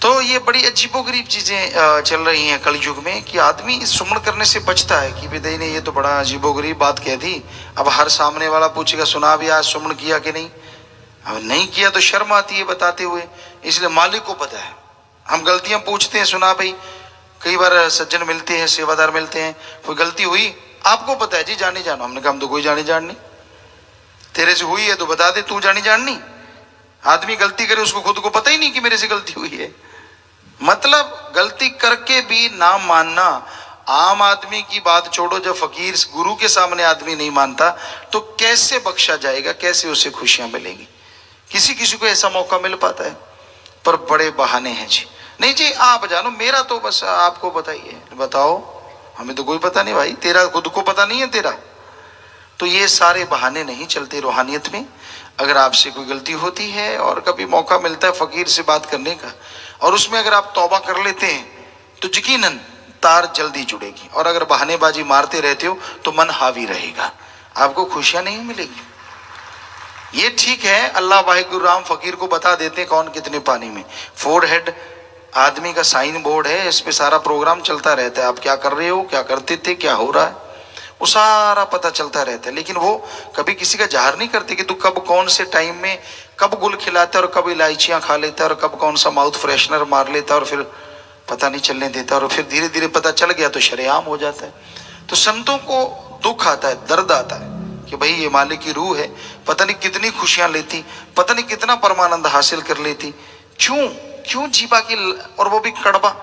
तो ये बड़ी अजीबोगरीब चीजें चल रही हैं कलयुग में कि आदमी सुमन करने से बचता है कि विदई ने ये तो बड़ा अजीबोगरीब बात कह दी। अब हर सामने वाला पूछेगा सुना भी आज सुमन किया कि नहीं। अब नहीं किया तो शर्म आती है बताते हुए, इसलिए मालिक को पता है। हम गलतियां पूछते हैं, सुना भाई, कई बार सज्जन मिलते हैं, सेवादार मिलते हैं, कोई गलती हुई, आपको पता है जी, जानी जानो। हमने कहा हम तो कोई जानी जान नहीं, तेरे से हुई है तो बता दे, तू जानी जान नहीं। आदमी गलती करे उसको खुद को पता ही नहीं कि मेरे से गलती हुई है। मतलब गलती करके भी ना मानना। आम आदमी की बात छोड़ो, जब फकीर गुरु के सामने आदमी नहीं मानता तो कैसे बख्शा जाएगा, कैसे उसे खुशियां मिलेंगी? किसी किसी को ऐसा मौका मिल पाता है, पर बड़े बहाने हैं जी। नहीं जी आप जानो, मेरा तो बस आपको पता ही है। बताओ, हमें तो कोई पता नहीं भाई, तेरा खुद को पता नहीं है तेरा। तो ये सारे बहाने नहीं चलते रूहानियत में। अगर आपसे कोई गलती होती है और कभी मौका मिलता है फकीर से बात करने का, और उसमें अगर आप तौबा कर लेते हैं तो यकीनन तार जल्दी जुड़ेगी। और अगर बहानेबाजी मारते रहते हो तो मन हावी रहेगा, आपको खुशियां नहीं मिलेगी। ये ठीक है, अल्लाह वाहिगुरु राम फकीर को बता देते हैं कौन कितने पानी में। फोरहेड आदमी का साइन बोर्ड है, इस पे सारा प्रोग्राम चलता रहता है। आप क्या कर रहे हो, क्या करते थे, क्या हो रहा है, वो सारा पता चलता रहता है। लेकिन वो कभी किसी का ज़ाहिर नहीं करते कि तू कब कौन से टाइम में कब गुल खिलाता है और कब इलायचियाँ खा लेता है और कब कौन सा माउथ फ्रेशनर मार लेता है और फिर पता नहीं चलने देता, और फिर धीरे धीरे पता चल गया तो शरेआम हो जाता है। तो संतों को दुख आता है, दर्द आता है कि भाई ये मालिक की रूह है, पता नहीं कितनी खुशियां लेती, पता नहीं कितना परमानंद हासिल कर लेती। क्यों जीवा की, और वो भी कड़वा।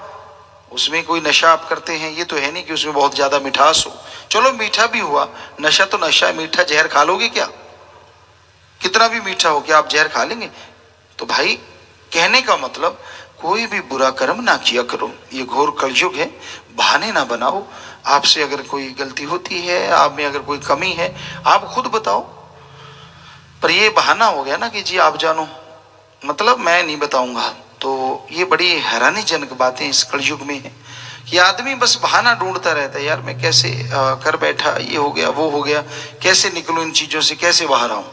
उसमें कोई नशा आप करते हैं, ये तो है नहीं कि उसमें बहुत ज्यादा मिठास हो। चलो मीठा भी हुआ, नशा तो नशा है। मीठा जहर खा लोगे क्या? कितना भी मीठा हो, क्या आप जहर खा लेंगे? तो भाई कहने का मतलब कोई भी बुरा कर्म ना किया करो। ये घोर कलयुग है, बहाने ना बनाओ। आपसे अगर कोई गलती होती है, आप में अगर कोई कमी है, आप खुद बताओ। पर ये बहाना हो गया ना कि जी आप जानो, मतलब मैं नहीं बताऊंगा। तो ये बड़ी हैरानीजनक बातें इस कलयुग में है कि आदमी बस बहाना ढूंढता रहता है। यार मैं कैसे कर बैठा, ये हो गया, वो हो गया, कैसे निकलूं इन चीजों से, कैसे बाहर आऊं।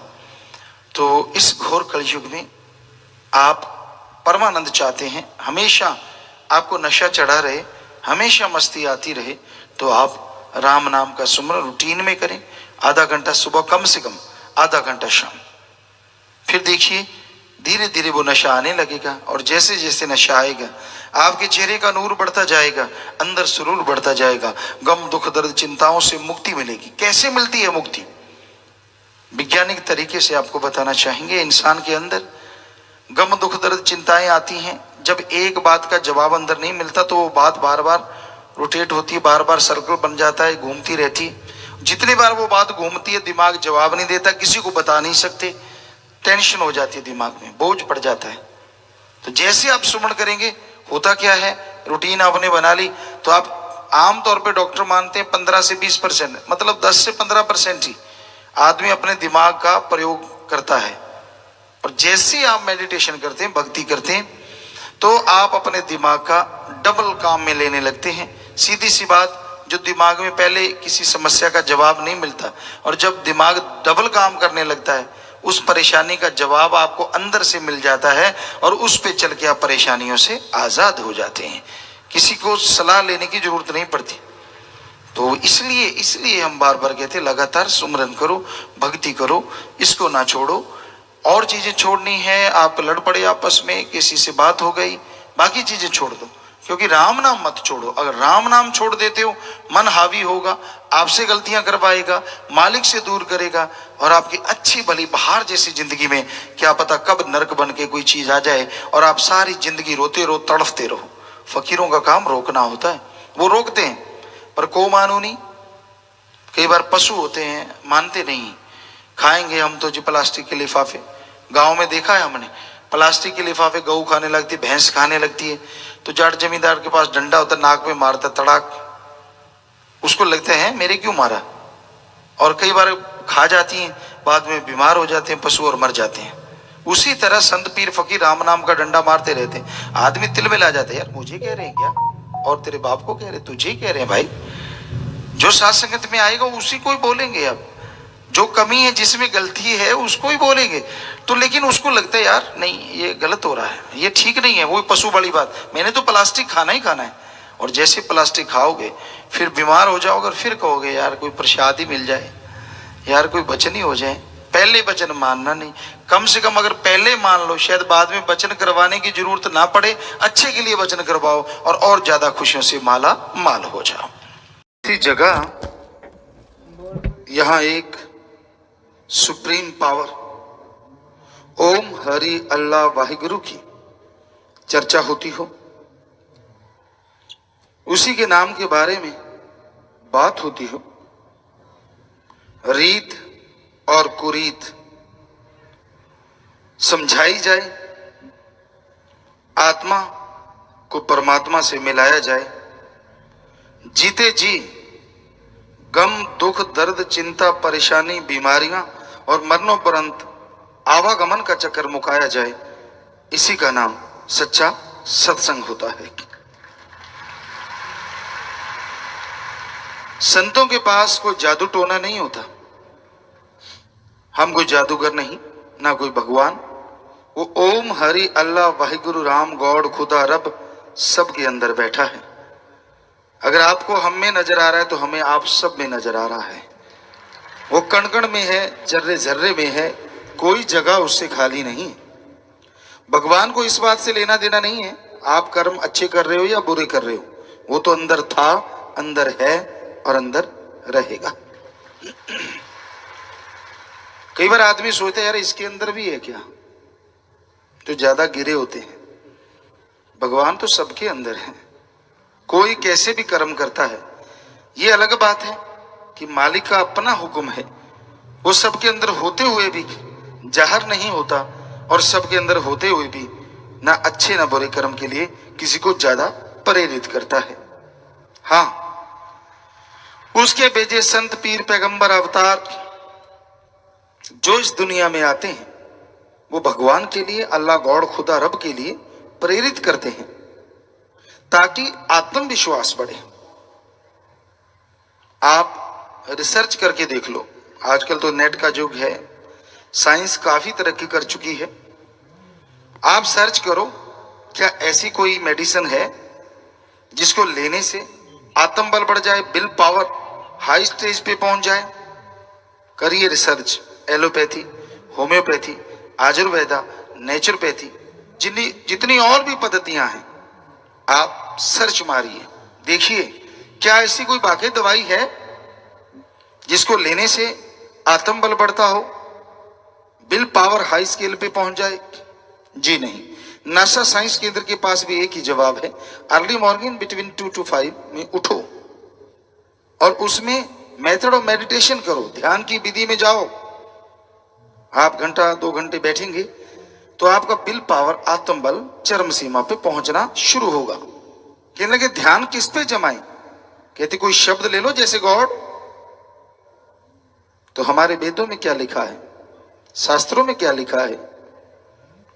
तो इस घोर कलयुग में आप परमानंद चाहते हैं, हमेशा आपको नशा चढ़ा रहे, हमेशा मस्ती आती रहे, तो आप राम नाम का सुमरन रूटीन में करें। आधा घंटा सुबह, कम से कम आधा घंटा शाम। फिर देखिए धीरे धीरे वो नशा आने लगेगा, और जैसे जैसे नशा आएगा आपके चेहरे का नूर बढ़ता जाएगा, अंदर सुरूर बढ़ता जाएगा, गम दुख दर्द चिंताओं से मुक्ति मिलेगी। कैसे मिलती है मुक्ति? वैज्ञानिक तरीके से आपको बताना चाहेंगे। इंसान के अंदर गम दुख दर्द चिंताएं आती हैं, जब एक बात का जवाब अंदर नहीं मिलता तो वो बात बार बार रोटेट होती है, बार बार सर्कल बन जाता है, घूमती रहती है। जितनी बार वो बात घूमती है दिमाग जवाब नहीं देता, किसी को बता नहीं सकते, टेंशन हो जाती है दिमाग में, बोझ पड़ जाता है। तो जैसे आप सुमन करेंगे, होता क्या है, रूटीन आपने बना ली तो आप आमतौर पे डॉक्टर मानते हैं 15 से 20%, मतलब 10 से 15% ही आदमी अपने दिमाग का प्रयोग करता है। और जैसे आप मेडिटेशन करते हैं, भक्ति करते हैं, तो आप अपने दिमाग का डबल काम में लेने लगते हैं। सीधी सी बात, जो दिमाग में पहले किसी समस्या का जवाब नहीं मिलता, और जब दिमाग डबल काम करने लगता है, उस परेशानी का जवाब आपको अंदर से मिल जाता है, और उस पे चल के आप परेशानियों से आजाद हो जाते हैं। किसी को सलाह लेने की जरूरत नहीं पड़ती। तो इसलिए हम बार बार कहते हैं लगातार सुमरन करो, भक्ति करो, इसको ना छोड़ो। और चीजें छोड़नी है, आप लड़ पड़े आपस में, किसी से बात हो गई, बाकी चीजें छोड़ दो, क्योंकि राम नाम मत छोड़ो। अगर राम नाम छोड़ देते हो, मन हावी होगा, आपसे गलतियां करवाएगा, मालिक से दूर करेगा, और आपकी अच्छी भली बाहर जैसी जिंदगी में क्या पता कब नरक बन के कोई चीज आ जाए और आप सारी जिंदगी रोते रो तड़फते रहो। फकीरों का काम रोकना होता है, वो रोकते हैं, पर को मानो नहीं। कई बार पशु होते हैं, मानते नहीं, खाएंगे हम तो जी प्लास्टिक के लिफाफे। गांव में देखा है हमने, प्लास्टिक के लिफाफे गऊ खाने लगती है, भैंस खाने लगती है, तो जाट जमींदार के पास डंडा होता, नाक में मारता, तड़ाक, उसको लगता है मेरे क्यों मारा, और कई बार खा जाती हैं, बाद में बीमार हो जाते हैं पशु और मर जाते हैं। उसी तरह संत पीर फकीर राम नाम का डंडा मारते रहते हैं, आदमी तिल में ला जाते हैं, यार मुझे कह रहे हैं क्या, और तेरे बाप को कह रहे, तुझे ही कह रहे हैं भाई। जो साथ संगत में आएगा उसी को ही बोलेंगे, अब जो कमी है जिसमें गलती है उसको ही बोलेंगे। तो लेकिन उसको लगता है यार नहीं ये गलत हो रहा है, ये ठीक नहीं है, वो पशु वाली बात, मैंने तो प्लास्टिक खाना ही खाना है। और जैसे प्लास्टिक खाओगे फिर बीमार हो जाओगे और फिर कहोगे यार कोई प्रसाद ही मिल जाए, यार कोई वचन ही हो जाए। पहले वचन मानना नहीं, कम से कम अगर पहले मान लो शायद बाद में वचन करवाने की जरूरत ना पड़े, अच्छे के लिए वचन करवाओ और ज्यादा खुशियों से माला माल हो जाओ। इसी जगह यहां एक सुप्रीम पावर ओम हरि अल्लाह वाहिगुरु की चर्चा होती हो, उसी के नाम के बारे में बात होती हो, रीत और कुरीत समझाई जाए, आत्मा को परमात्मा से मिलाया जाए, जीते जी गम दुख दर्द चिंता परेशानी बीमारियां और मरणोपरंत आवागमन का चक्कर मुकाया जाए, इसी का नाम सच्चा सत्संग होता है। संतों के पास कोई जादू टोना नहीं होता, हम कोई जादूगर नहीं, ना कोई भगवान, वो ओम हरि अल्लाह वाहिगुरु राम गॉड खुदा रब सबके अंदर बैठा है। अगर आपको हम में नजर आ रहा है तो हमें आप सब में नजर आ रहा है। वो कण कण में है, जर्रे जर्रे में है, कोई जगह उससे खाली नहीं। भगवान को इस बात से लेना देना नहीं है आप कर्म अच्छे कर रहे हो या बुरे कर रहे हो, वो तो अंदर था, अंदर है और अंदर रहेगा। कई बार आदमी सोचता है यार इसके अंदर भी है क्या, तो ज्यादा गिरे होते हैं। भगवान तो सबके अंदर है, कोई कैसे भी कर्म करता है, ये अलग बात है कि मालिक का अपना हुक्म है, वो सबके अंदर होते हुए भी जाहिर नहीं होता और सबके अंदर होते हुए भी ना अच्छे ना बुरे कर्म के लिए किसी को ज्यादा प्रेरित करता है। हाँ, उसके भेजे संत पीर पैगंबर अवतार जो इस दुनिया में आते हैं वो भगवान के लिए, अल्लाह गॉड खुदा रब के लिए प्रेरित करते हैं ताकि आत्मविश्वास बढ़े। आप रिसर्च करके देख लो, आजकल तो नेट का युग है, साइंस काफी तरक्की कर चुकी है। आप सर्च करो क्या ऐसी कोई मेडिसिन है जिसको लेने से आत्मबल बढ़ जाए, विल पावर हाई स्टेज पे पहुंच जाए। करिए research, allopathy, homeopathy, Ayurveda, naturopathy, जितनी और भी पद्धतियां हैं आप सर्च मारिए, देखिए क्या ऐसी कोई वाकई दवाई है जिसको लेने से आत्मबल बढ़ता हो, विल पावर हाई स्केल पे पहुंच जाए। जी नहीं, नासा साइंस केंद्र के पास भी एक ही जवाब है, अर्ली मॉर्निंग बिटवीन 2 to 5 में उठो और उसमें मेथड ऑफ मेडिटेशन करो, ध्यान की विधि में जाओ। आप घंटा 2 घंटे बैठेंगे तो आपका विल पावर आत्मबल चरम सीमा पे पहुंचना शुरू होगा। कहने लगे ध्यान किस पे जमाएं, कहते कोई शब्द ले लो जैसे गॉड। तो हमारे वेदों में क्या लिखा है, शास्त्रों में क्या लिखा है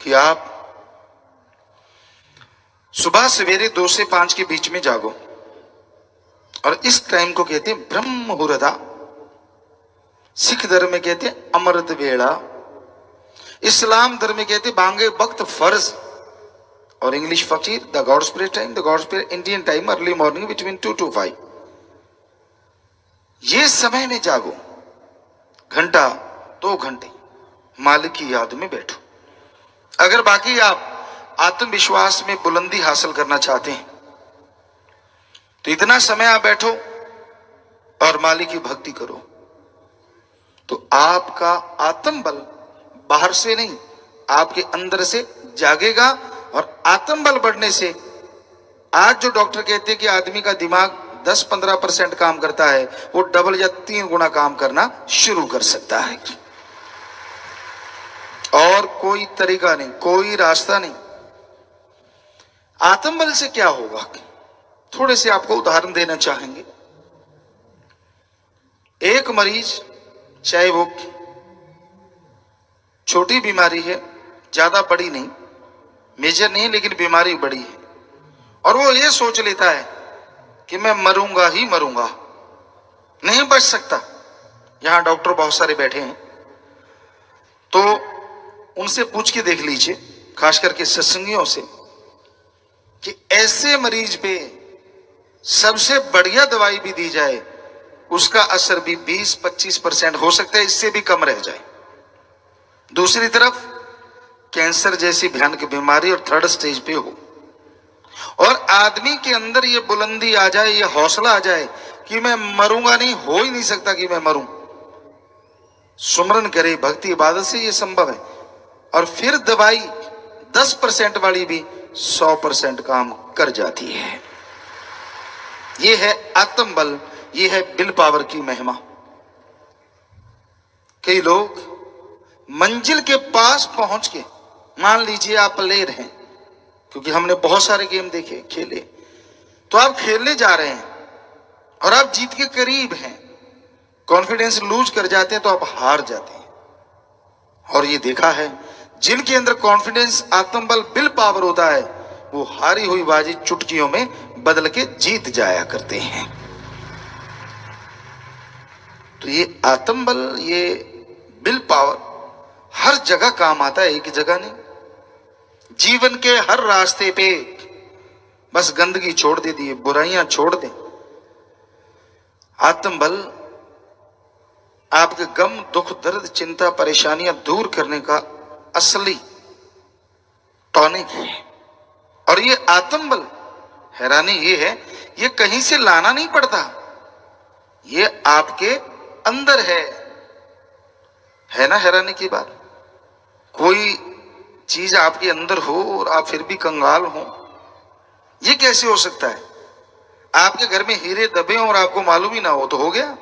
कि आप सुबह सवेरे 2 से 5 के बीच में जागो और इस टाइम को कहते हैं ब्रह्म मुहूर्त। सिख धर्म में कहते हैं अमृत वेला, इस्लाम धर्म में कहते बांगे वक्त फर्ज, और इंग्लिश फकीर the gods prayer time, the gods prayer Indian time early morning between 2 to 5। ये समय में जागो, घंटा 2 घंटे मालिक की याद में बैठो। अगर बाकी आप आत्मविश्वास में बुलंदी हासिल करना चाहते हैं तो इतना समय आप बैठो और मालिक की भक्ति करो, तो आपका आत्मबल बाहर से नहीं आपके अंदर से जागेगा। और आत्मबल बढ़ने से आज जो डॉक्टर कहते हैं कि आदमी का दिमाग 10-15% काम करता है, वो डबल या 3 गुना काम करना शुरू कर सकता है। और कोई तरीका नहीं, कोई रास्ता नहीं। आत्मबल से क्या होगा, थोड़े से आपको उदाहरण देना चाहेंगे। एक मरीज, चाहे वो छोटी बीमारी है, ज्यादा बड़ी नहीं, मेजर नहीं, लेकिन बीमारी बड़ी है, और वो ये सोच लेता है कि मैं मरूंगा ही मरूंगा, नहीं बच सकता। यहां डॉक्टर बहुत सारे बैठे हैं, तो उनसे पूछ के देख लीजिए, खास करके सत्संगियों से, कि ऐसे मरीज पे सबसे बढ़िया दवाई भी दी जाए, उसका असर भी 20-25% हो सकता है, इससे भी कम रह जाए। दूसरी तरफ कैंसर जैसी भयानक बीमारी और 3rd स्टेज पे हो, और आदमी के अंदर ये बुलंदी आ जाए, ये हौसला आ जाए कि मैं मरूंगा नहीं, हो ही नहीं सकता कि मैं मरूं, सुमरन करे, भक्ति इबादत से ये संभव है। और फिर दवाई 10% वाली भी 100% काम कर जाती है। ये है आत्म बल, ये है विल पावर की महिमा। कई लोग मंजिल के पास पहुंच के, मान लीजिए आप प्लेयर हैं, क्योंकि हमने बहुत सारे गेम देखे, खेले, तो आप खेलने जा रहे हैं और आप जीत के करीब हैं, कॉन्फिडेंस लूज कर जाते हैं तो आप हार जाते हैं। और ये देखा है, जिनके अंदर कॉन्फिडेंस, आत्मबल, विल पावर होता है, वो हारी हुई बाजी चुटकियों में बदल के जीत जाया करते हैं। तो ये आत्मबल, ये विल पावर हर जगह काम आता है, एक जगह नहीं। जीवन के हर रास्ते पे बस गंदगी छोड़ दे दी, बुराइयां छोड़ दे। आत्मबल आपके गम, दुख, दर्द, चिंता, परेशानियां दूर करने का असली टॉनिक है। और ये आत्मबल, हैरानी ये है, ये कहीं से लाना नहीं पड़ता, ये आपके अंदर है ना हैरानी की बात। कोई चीज आपके अंदर हो और आप फिर भी कंगाल हो, ये कैसे हो सकता है? आपके घर में हीरे दबे और आपको मालूम ही ना हो तो हो गया,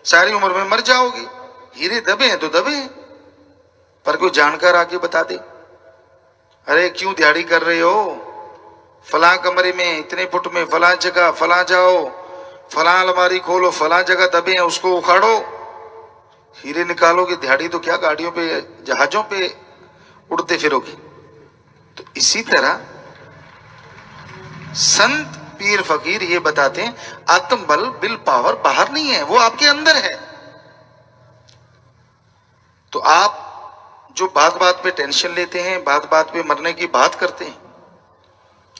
सारी उम्र में मर जाओगे। हीरे दबे हैं तो दबे हैं, पर कोई जानकार आके बता दे, अरे क्यों दिहाड़ी कर रहे हो, फला कमरे में, इतने फुट में, फला जगह, फला जाओ, फला अलमारी खोलो, फला जगह दबे हैं, उसको उखाड़ो, हीरे निकालोगे। दिहाड़ी तो क्या, गाड़ियों पे, जहाजों पे उड़ते फिरोगे। तो इसी तरह संत, पीर, फकीर ये बताते हैं, आत्मबल, विल पावर बाहर नहीं है, वो आपके अंदर है। तो आप जो बात बात पे टेंशन लेते हैं, बात बात पे मरने की बात करते हैं,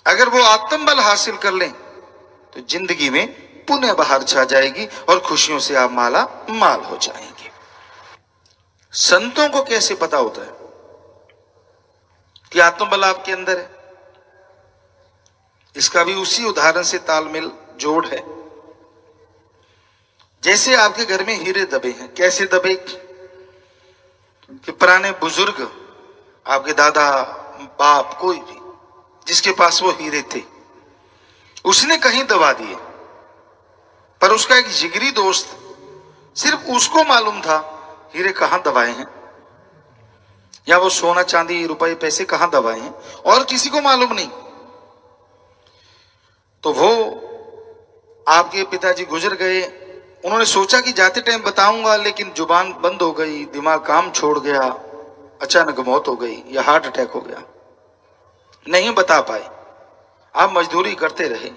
अगर वो आत्मबल हासिल कर लें तो जिंदगी में पुण्य बाहर छा जाएगी और खुशियों से आप माला माल हो जाएंगे। संतों को कैसे पता होता है कि आत्मबल आपके अंदर है? इसका भी उसी उदाहरण से तालमेल जोड़ है। जैसे आपके घर में हीरे दबे हैं, कैसे दबे कि पुराने बुजुर्ग, आपके दादा, बाप, कोई भी जिसके पास वो हीरे थे, उसने कहीं दबा दिए, पर उसका एक जिगरी दोस्त, सिर्फ उसको मालूम था हीरे कहां दबाए हैं, या वो सोना चांदी रुपए पैसे कहां दबाए हैं, और किसी को मालूम नहीं। तो वो आपके पिताजी गुजर गए, उन्होंने सोचा कि जाते टाइम बताऊंगा, लेकिन जुबान बंद हो गई, दिमाग काम छोड़ गया, अचानक मौत हो गई या हार्ट अटैक हो गया, नहीं बता पाए। आप मजदूरी करते रहे।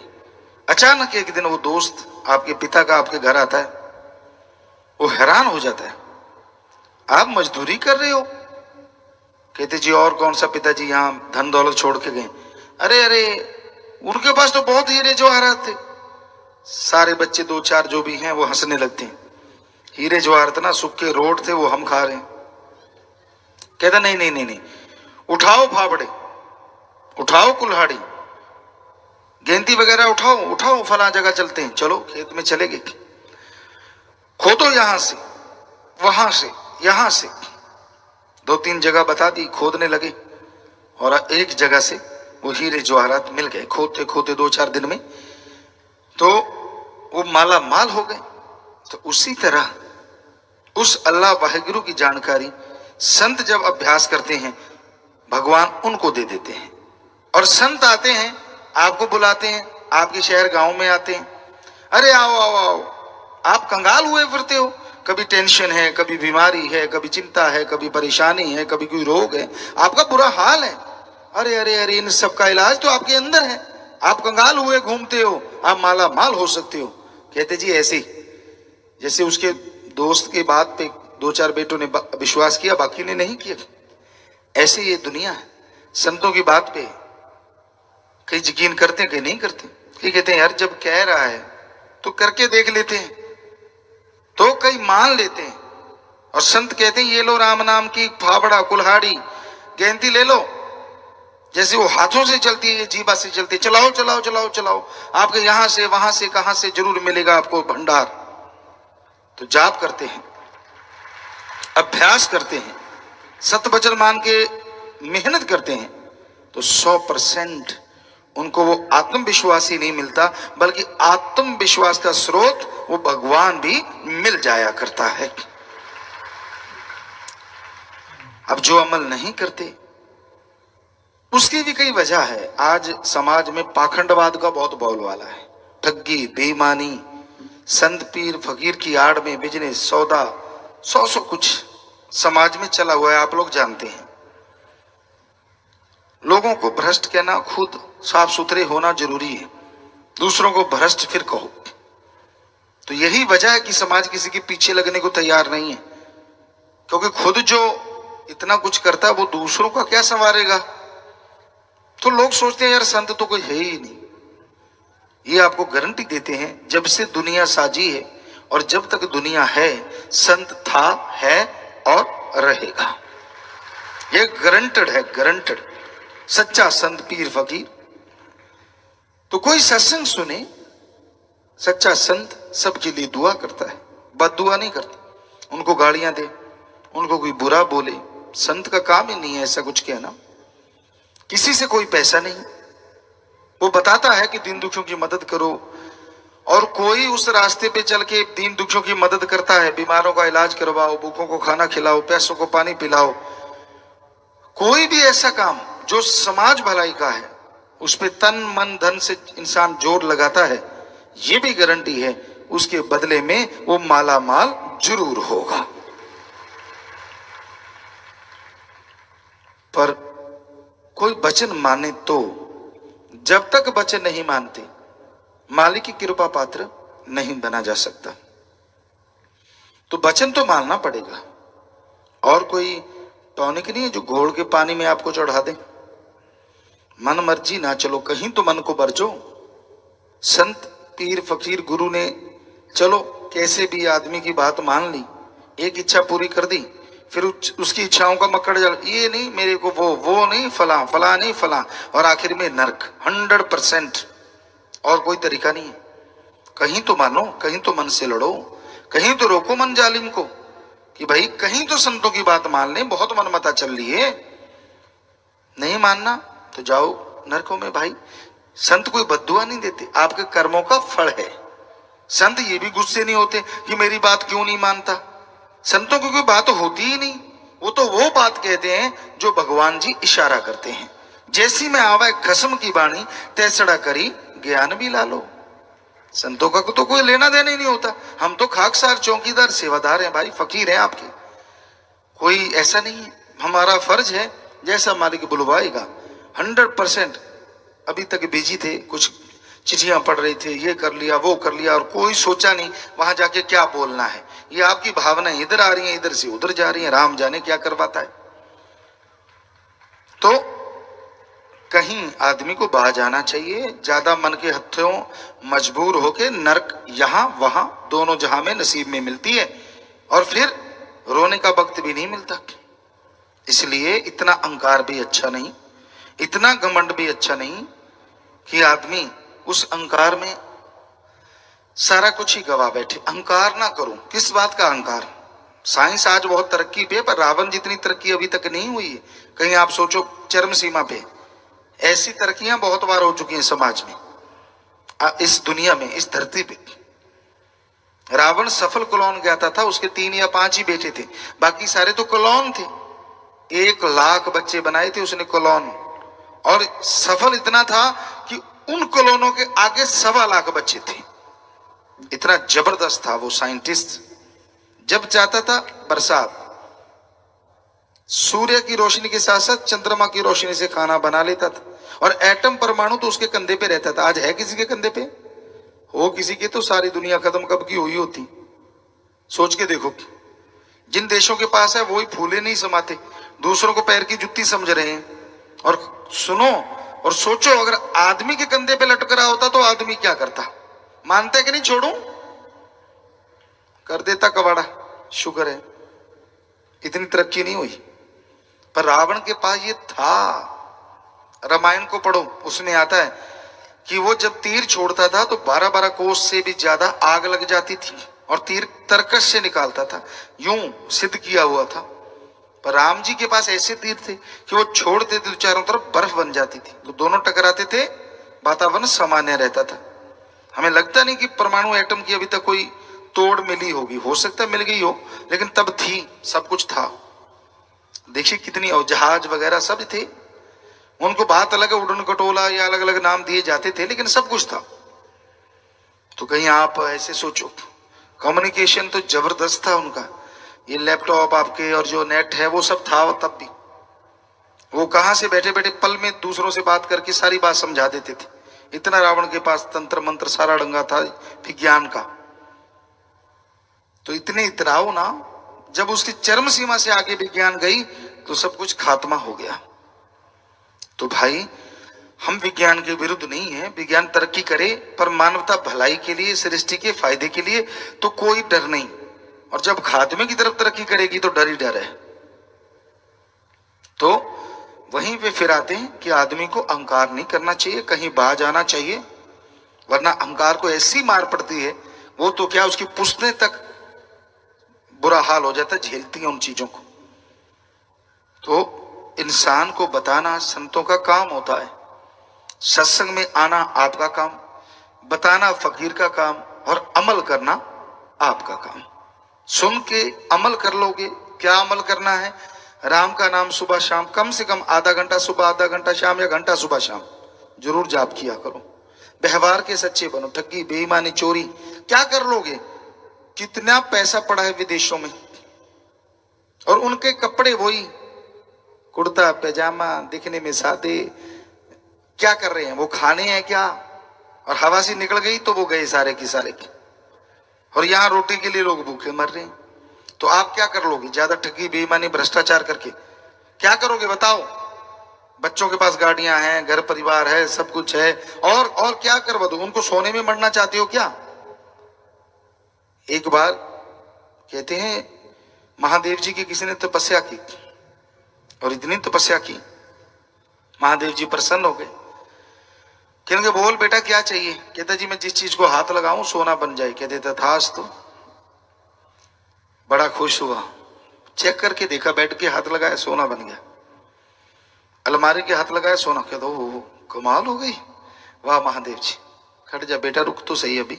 अचानक एक दिन वो दोस्त आपके पिता का आपके घर आता है, वो हैरान हो जाता है, आप मजदूरी कर रहे हो? कहते जी और कौन सा पिताजी, यहां धन दौलत छोड़ के गए। अरे अरे, उनके पास तो बहुत हीरे जवाहरात थे। सारे बच्चे 2-4 जो भी हैं वो हंसने लगते हैं, हीरे जवाहरात ना, सूखे रोड थे वो हम खा रहे हैं। कहता नहीं नहीं नहीं नहीं, उठाओ फावड़े, उठाओ कुल्हाड़ी, गेंती वगैरह उठाओ, उठाओ, फला जगह चलते हैं। चलो खेत में चले गए, खोदो यहां से, वहां से, यहां से, 2-3 जगह बता दी, खोदने लगे और एक जगह से वो हीरे जवाहरात मिल गए। खोदते खोदते 2-4 दिन में तो वो माला माल हो गए। तो उसी तरह उस अल्लाह वाहिगुरु की जानकारी संत जब अभ्यास करते हैं, भगवान उनको दे देते हैं। और संत आते हैं, आपको बुलाते हैं, आपके शहर गांव में आते हैं, अरे आओ आओ आओ, आप कंगाल हुए फिरते हो। कभी टेंशन है, कभी बीमारी है, कभी चिंता है, कभी परेशानी है, कभी कोई रोग है, आपका बुरा हाल है। अरे अरे अरे, इन सब का इलाज तो आपके अंदर है। आप कंगाल हुए घूमते हो, आप माला माल हो सकते हो। कहते जी ऐसे जैसे उसके दोस्त की बात पे 2-4 बेटों ने विश्वास किया, बाकी ने नहीं किया। ऐसे ये दुनिया है। संतों की बात पे कई यकीन करते हैं, कई नहीं करते। कई कहते हैं यार जब कह रहा है तो करके देख लेते हैं, तो कई मान लेते हैं। और संत कहते हैं ये लो राम नाम की फावड़ा कुल्हाड़ी गेंदी ले लो, जैसे वो हाथों से चलती है, ये जीवा से चलती है। चलाओ चलाओ चलाओ चलाओ, आपके यहां से वहां से कहां से जरूर मिलेगा आपको भंडार। तो जाप करते हैं, अभ्यास करते हैं, सत्य वचन मान के मेहनत करते हैं, तो 100% उनको वो आत्मविश्वास ही नहीं मिलता, बल्कि आत्मविश्वास का स्रोत वो भगवान भी मिल जाया करता है। अब जो अमल नहीं करते उसकी भी कई वजह है। आज समाज में पाखंडवाद का बहुत बोलबाला है। ठगी, बेईमानी, संत पीर फकीर की आड़ में बिजनेस, सौदा, सौ कुछ समाज में चला हुआ है, आप लोग जानते हैं। लोगों को भ्रष्ट कहना, खुद साफ सुथरे होना जरूरी है, दूसरों को भ्रष्ट फिर कहो। तो यही वजह है कि समाज किसी के पीछे लगने को तैयार नहीं है, क्योंकि खुद जो इतना कुछ करता है वो दूसरों का क्या संवारेगा। तो लोग सोचते हैं यार संत तो कोई है ही नहीं। ये आपको गारंटी देते हैं, जब से दुनिया साजी है और जब तक दुनिया है, संत था, है और रहेगा। ये गारंटेड है, गारंटेड। सच्चा संत पीर फकीर। तो कोई सत्संग सुने, सच्चा संत सबके लिए दुआ करता है, बद्दुआ नहीं करता। उनको गालियां दे, उनको कोई बुरा बोले, संत का काम ही नहीं है ऐसा कुछ कहना। किसी से कोई पैसा नहीं, वो बताता है कि दीन दुखियों की मदद करो, और कोई उस रास्ते पे चल के दीन दुखियों की मदद करता है। बीमारों का इलाज करवाओ, भूखों को खाना खिलाओ, प्यासों को पानी पिलाओ। कोई भी ऐसा काम जो समाज भलाई का है, उस पे तन मन धन से इंसान जोर लगाता है, ये भी गारंटी है उसके बदले में वो माला माल जरूर होगा। पर कोई वचन माने तो, जब तक वचन नहीं मानते मालिक की कृपा पात्र नहीं बना जा सकता। तो वचन तो मानना पड़ेगा। और कोई टॉनिक नहीं है जो घोल के पानी में आपको चढ़ा दे। मन मर्जी ना चलो, कहीं तो मन को बरजो। संत पीर फकीर गुरु ने चलो कैसे भी आदमी की बात मान ली, एक इच्छा पूरी कर दी, फिर उसकी इच्छाओं का मकड़ जल, ये नहीं मेरे को, वो नहीं फला, फला नहीं फला, और आखिर में नरक 100%। और कोई तरीका नहीं है। कहीं तो मानो, कहीं तो मन से लड़ो, कहीं तो रोको मन जालिम को कि भाई कहीं तो संतों की बात मान ले। बहुत मनमता चल रही है, नहीं मानना तो जाओ नरकों में। भाई संत कोई बद्दुआ नहीं देते, आपके कर्मों का फल है। संत ये भी गुस्से नहीं होते कि मेरी बात क्यों नहीं मानता। संतों की कोई बात होती ही नहीं, वो बात कहते हैं जो भगवान जी इशारा करते हैं। जैसी में आवे खसम की बाणी, तैसड़ा करी ज्ञान भी ला लो। संतों का तो कोई लेना देना ही नहीं होता। हम तो खाकसार चौकीदार सेवादार हैं भाई, फकीर हैं आपके। कोई ऐसा नहीं है। हमारा फर्ज है जैसा मालिक बुलवाएगा। 100%। अभी तक बिजी थे, कुछ चिट्ठियां पढ़ रहे थे, ये कर लिया वो कर लिया, और कोई सोचा नहीं वहां जाके क्या बोलना है। ये आपकी भावनाएं इधर आ रही हैं, इधर से उधर जा रही हैं, राम जाने क्या करवाता है। तो कहीं आदमी को बाहर जाना चाहिए। ज्यादा मन के हथों मजबूर होके नरक यहां वहां दोनों जहां में नसीब में मिलती है, और फिर रोने का वक्त भी नहीं मिलता। इसलिए इतना अहंकार भी अच्छा नहीं, इतना घमंड भी अच्छा नहीं कि आदमी उस अहंकार में सारा कुछ ही गवा बैठे। अहंकार ना करो। किस बात का अहंकार? साइंस आज बहुत तरक्की पे, पर रावण जितनी तरक्की अभी तक नहीं हुई है। कहीं आप सोचो चरम सीमा पे। ऐसी तरक्कियां बहुत बार हो चुकी हैं समाज में, इस दुनिया में, इस धरती पे। रावण सफल क्लोन गया था, उसके 3 या 5 ही बेटे थे, बाकी सारे तो क्लोन थे। 1 लाख बच्चे बनाए थे उसने क्लोन, और सफल इतना था कि उन क्लोनों के आगे 1.25 लाख बच्चे थे। इतना जबरदस्त था वो साइंटिस्ट। जब चाहता था बरसात, सूर्य की रोशनी के साथ साथ चंद्रमा की रोशनी से खाना बना लेता था। और एटम परमाणु तो उसके कंधे पे रहता था। आज है किसी के कंधे पे? हो किसी के तो सारी दुनिया खत्म कब की हुई होती। सोच के देखो, जिन देशों के पास है वही फूले नहीं समाते, दूसरों को पैर की जुत्ती समझ रहे हैं। और सुनो और सोचो, अगर आदमी के कंधे पे लटक रहा होता तो आदमी क्या करता? मानते कि नहीं छोड़ू, कर देता कबाड़ा। शुक्र है इतनी तरक्की नहीं हुई। पर रावण के पास ये था। रामायण को पढ़ो, उसमें आता है कि वो जब तीर छोड़ता था तो 12-12 कोस से भी ज्यादा आग लग जाती थी और तीर तरकश से निकालता था, यूं सिद्ध किया हुआ था। पर राम जी के पास ऐसे तीर थे कि वो छोड़ते थे तो चारों तरफ बर्फ बन जाती थी, तो दोनों टकराते थे, वातावरण सामान्य रहता था। हमें लगता नहीं कि परमाणु एटम की अभी तक कोई तोड़ मिली होगी, हो सकता है मिल गई हो, लेकिन तब थी, सब कुछ था। देखिए कितनी, और जहाज वगैरह सब थे, उनको बात अलग उड़न खटोला या अलग अलग नाम दिए जाते थे, लेकिन सब कुछ था। तो कहीं आप ऐसे सोचो, कम्युनिकेशन तो जबरदस्त था उनका। ये लैपटॉप आपके और जो नेट है वो सब था, तब भी वो कहां से बैठे बैठे पल में दूसरों से बात करके सारी बात समझा देते थे। इतना रावण के पास तंत्र मंत्र सारा डंगा था विज्ञान का। तो इतने इतराओ ना, जब उसकी चरम सीमा से आगे विज्ञान गई तो सब कुछ खात्मा हो गया। तो भाई हम विज्ञान के विरुद्ध नहीं है, विज्ञान तरक्की करे पर मानवता भलाई के लिए, सृष्टि के फायदे के लिए, तो कोई डर नहीं। और जब खात्मे की तरफ तरक्की करेगी तो डर ही डर है। तो वहीं पे फिर आते हैं कि आदमी को अहंकार नहीं करना चाहिए, कहीं बाज आना चाहिए, वरना अहंकार को ऐसी मार पड़ती है, वो तो क्या उसकी पुश्तें तक बुरा हाल हो जाता है, झेलती हैं उन चीजों को। तो इंसान को बताना संतों का काम होता है, सत्संग में आना आपका काम, बताना फकीर का काम, और अमल करना आपका काम। सुन के अमल कर लोगे। क्या अमल करना है? राम का नाम सुबह शाम, कम से कम आधा घंटा सुबह, आधा घंटा शाम, या घंटा सुबह शाम जरूर जाप किया करो। व्यवहार के सच्चे बनो, ठगी बेईमानी चोरी क्या कर लोगे? कितना पैसा पड़ा है विदेशों में, और उनके कपड़े वही कुर्ता पैजामा, दिखने में सादे। क्या कर रहे हैं वो? खाने हैं क्या? और हवा से निकल गई तो वो गए सारे की सारे की। और यहां रोटी के लिए लोग भूखे मर रहे हैं। तो आप क्या कर लोगे? ज्यादा ठगी बेईमानी भ्रष्टाचार करके क्या करोगे बताओ? बच्चों के पास गाड़ियां हैं, घर परिवार है, सब कुछ है, और क्या करवा दो? उनको सोने में मरना चाहते हो क्या? एक बार कहते हैं महादेव जी की किसी ने तपस्या की, और इतनी तपस्या की महादेव जी प्रसन्न हो गए। कहेंगे बोल बेटा क्या चाहिए? कहता जी मैं जिस चीज को हाथ लगाऊं सोना बन जाए। कह देता था आज तो बड़ा खुश हुआ। चेक करके देखा, बैठ के हाथ लगाया सोना बन गया। अलमारी के हाथ लगाया सोना। कह दो कमाल हो गई, वाह महादेव जी। खट जा बेटा, रुक तो सही अभी।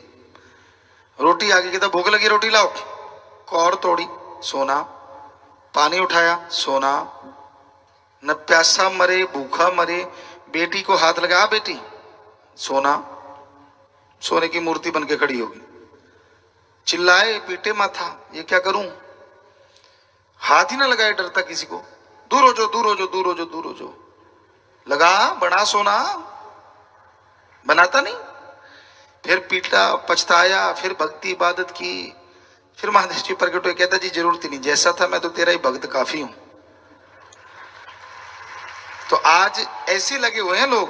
रोटी आगे, कहता भूख लगी रोटी लाओ। कौर तोड़ी, सोना। पानी उठाया, सोना। न प्यासा मरे भूखा मरे। बेटी को हाथ लगा, बेटी सोना। सोने की मूर्ति बन के खड़ी होगी। चिल्लाए पीटे माथा, ये क्या करूं? हाथ ही ना लगाए, डरता किसी को। दूर हो जो, दूर हो जो, दूर हो जो, दूर हो जो। लगा बड़ा सोना, बनाता नहीं। फिर पीटा, पछताया, फिर भक्ति इबादत की। फिर महादेव जी प्रकट हुए। कहता जी जरूरत ही नहीं, जैसा था मैं तो तेरा ही भक्त काफी हूं। तो आज ऐसे लगे हुए हैं लोग,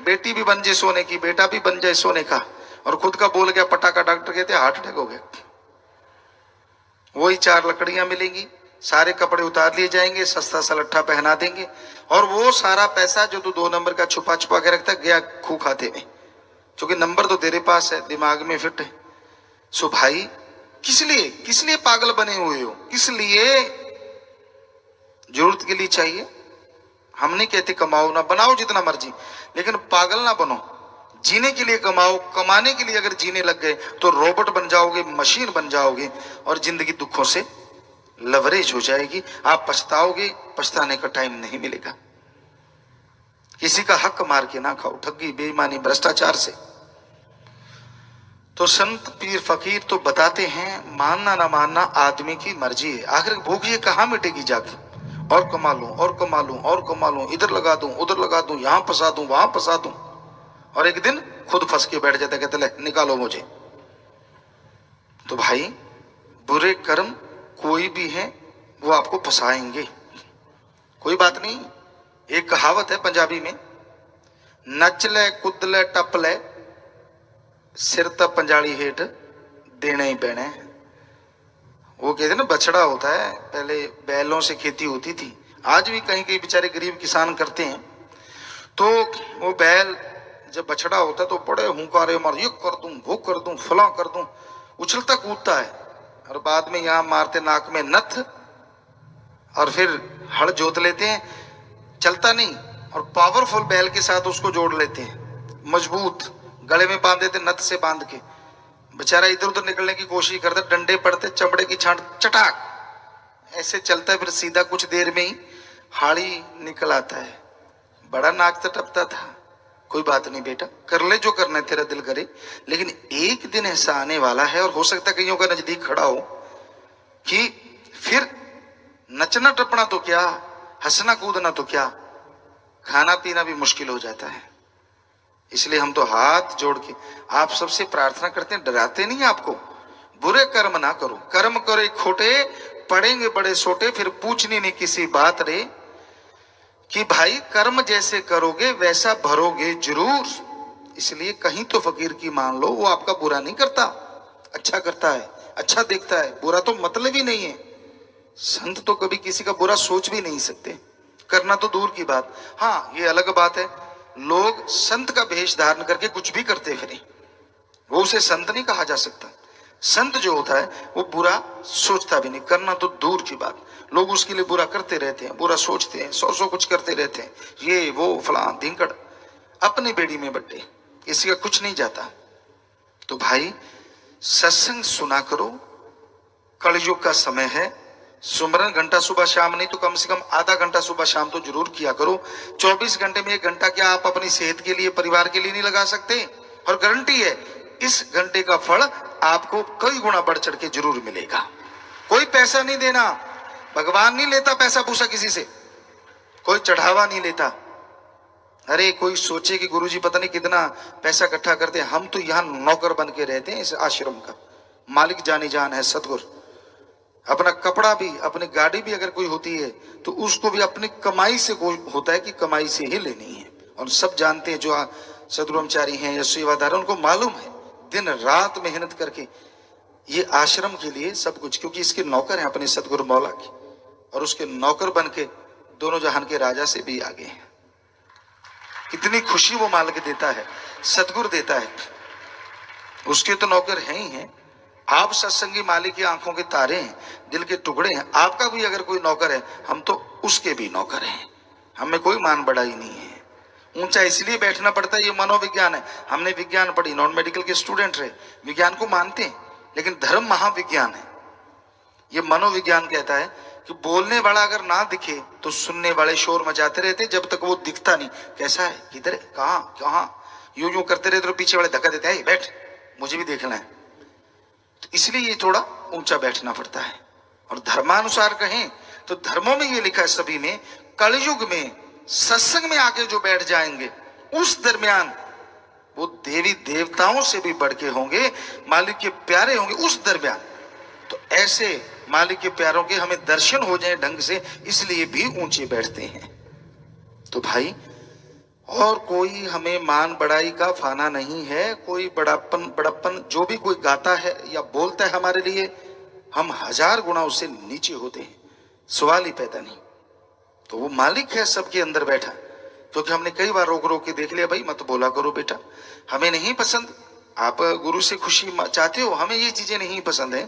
बेटी भी बन जाए सोने की, बेटा भी बन जाए सोने का, और खुद का बोल गया पटाखा। डॉक्टर कहते हार्ट अटैक हो गया। वही 4 लकड़ियां मिलेंगी, सारे कपड़े उतार लिए जाएंगे, सस्ता सा लट्ठा पहना देंगे, और वो सारा पैसा जो तू 2 नंबर का छुपा छुपा के रखता गया खू खाते में, क्योंकि नंबर तो तेरे पास है, दिमाग में फिट है। सो भाई किस लिए पागल बने हुए हो? किस लिए? जरूरत के लिए चाहिए। हम नहीं कहते कमाओ ना, बनाओ जितना मर्जी, लेकिन पागल ना बनो। जीने के लिए कमाओ। कमाने के लिए अगर जीने लग गए तो रोबोट बन जाओगे, मशीन बन जाओगे, और जिंदगी दुखों से लवरेज हो जाएगी। आप पछताओगे, पछताने का टाइम नहीं मिलेगा। किसी का हक मार के ना खाओ, ठगी बेईमानी भ्रष्टाचार से। तो संत पीर फकीर तो बताते हैं मानना ना मानना आदमी की मर्जी है। आखिर भूख ये कहाँ मिटेगी जाके, और कमा लूं और कमा लूं और कमा लूं, इधर लगा दूं उधर लगा दूं, यहां फंसा दूं वहां फंसा दूं, और एक दिन खुद फंस के बैठ जाता, कहते ले निकालो मुझे। तो भाई बुरे कर्म कोई भी है वो आपको फंसाएंगे, कोई बात नहीं। एक कहावत है पंजाबी में, नच ले कुद ले टप ले सिर तक पंजाली हेठ देने ही पैने। वो कहते ना बछड़ा होता है, पहले बैलों से खेती होती थी, आज भी कहीं कहीं बेचारे गरीब किसान करते हैं। तो वो बैल जब बछड़ा होता है तो बड़े हुंकारे मार, ये कर दूं वो कर दूं फला कर दूं, उछलता कूदता है, और बाद में यहां मारते नाक में नथ, और फिर हल जोत लेते हैं, चलता नहीं, और पावरफुल बैल के साथ उसको जोड़ लेते हैं, मजबूत गले में बांध देते नथ से बांध के, बेचारा इधर उधर निकलने की कोशिश करता, डंडे पड़ते, चमड़े की छांट चटाक ऐसे चलता है, फिर सीधा कुछ देर में ही हाड़ी निकल आता है। बड़ा नाक टपता था, कोई बात नहीं बेटा, कर ले जो करना है तेरा दिल करे, लेकिन एक दिन ऐसा आने वाला है, और हो सकता है कईयों का नजदीक खड़ा हो, कि फिर नचना टपना तो क्या, हंसना कूदना तो क्या, खाना पीना भी मुश्किल हो जाता है। इसलिए हम तो हाथ जोड़ के आप सबसे प्रार्थना करते हैं, डराते नहीं आपको, बुरे कर्म ना करो, कर्म करे खोटे पड़ेंगे बड़े सोटे, फिर पूछनी नहीं किसी बात रे, कि भाई कर्म जैसे करोगे वैसा भरोगे जरूर। इसलिए कहीं तो फकीर की मान लो, वो आपका बुरा नहीं करता, अच्छा करता है, अच्छा देखता है, बुरा तो मतलब ही नहीं है। संत तो कभी किसी का बुरा सोच भी नहीं सकते, करना तो दूर की बात। हाँ ये अलग बात है, लोग संत का भेष धारण करके कुछ भी करते फिरे, वो उसे संत नहीं कहा जा सकता। संत जो होता है वो बुरा सोचता भी नहीं, करना तो दूर की बात। लोग उसके लिए बुरा करते रहते हैं, बुरा सोचते हैं, सौ कुछ करते रहते हैं, ये वो फलां ढींकड़, अपनी बेड़ी में बट्टे, किसी का कुछ नहीं जाता। तो भाई सत्संग सुना करो, कलयुग का समय है, सुमरन घंटा सुबह शाम नहीं तो कम से कम आधा घंटा सुबह शाम तो जरूर किया करो। 24 घंटे में 1 घंटा क्या आप अपनी सेहत के लिए परिवार के लिए नहीं लगा सकते? और गारंटी है इस घंटे का फल आपको कई गुना बढ़ चढ़ के जरूर मिलेगा। कोई पैसा नहीं देना, भगवान नहीं लेता पैसा पूसा किसी से, कोई चढ़ावा नहीं लेता। अरे कोई सोचे कि गुरुजी पता नहीं कितना पैसा इकट्ठा करते हैं, हम तो यहाँ नौकर बन के रहते हैं इस आश्रम का, मालिक जानी जान है सतगुरु। अपना कपड़ा भी अपनी गाड़ी भी अगर कोई होती है तो उसको भी अपनी कमाई से होता है कि कमाई से ही लेनी है। और सब जानते हैं जो सदब्रह्मचारी हैं या सेवादार, उनको मालूम है दिन रात मेहनत करके ये आश्रम के लिए सब कुछ, क्योंकि इसके नौकर हैं अपने सदगुरु मौला की, और उसके नौकर बन के दोनों जहान के राजा से भी आगे हैं। कितनी खुशी वो मालिक देता है, सदगुरु देता है, उसके तो नौकर हैं ही हैं। आप सत्संगी मालिक की आंखों के तारे हैं, दिल के टुकड़े हैं। आपका भी अगर कोई नौकर है, हम तो उसके भी नौकर हैं, हमें कोई मान बढ़ाई नहीं है। ऊंचा इसलिए बैठना पड़ता है, ये मनोविज्ञान है। हमने विज्ञान पढ़ी, नॉन मेडिकल के स्टूडेंट रहे, विज्ञान को मानते हैं, लेकिन धर्म महाविज्ञान है। ये मनोविज्ञान कहता है कि बोलने वाला अगर ना दिखे तो सुनने वाले शोर मचाते रहते, जब तक वो दिखता नहीं, कैसा है, किधर है, कहाँ कहाँ, यूं यूं करते रहते तो पीछे वाले धक्का देते हैं, बैठ मुझे भी देखना है। तो इसलिए ये थोड़ा ऊंचा बैठना पड़ता है। और धर्मानुसार कहें तो धर्मों में ये लिखा है सभी में, कलयुग में सत्संग में आके जो बैठ जाएंगे उस दरमियान वो देवी देवताओं से भी बढ़ के होंगे, मालिक के प्यारे होंगे उस दरमियान। तो ऐसे मालिक के प्यारों के हमें दर्शन हो जाए ढंग से, इसलिए भी ऊंचे बैठते हैं। तो भाई और कोई हमें मान बढ़ाई का फाना नहीं है, कोई बड़प्पन जो भी कोई गाता है या बोलता है हमारे लिए, हम 1000 गुना उससे नीचे होते हैं, सवाल ही पैदा नहीं। तो वो मालिक है सबके अंदर बैठा, क्योंकि हमने कई बार रोक रोक के देख लिया, भाई मत बोला करो बेटा, हमें नहीं पसंद। आप गुरु से खुशी चाहते हो, हमें ये चीजें नहीं पसंद है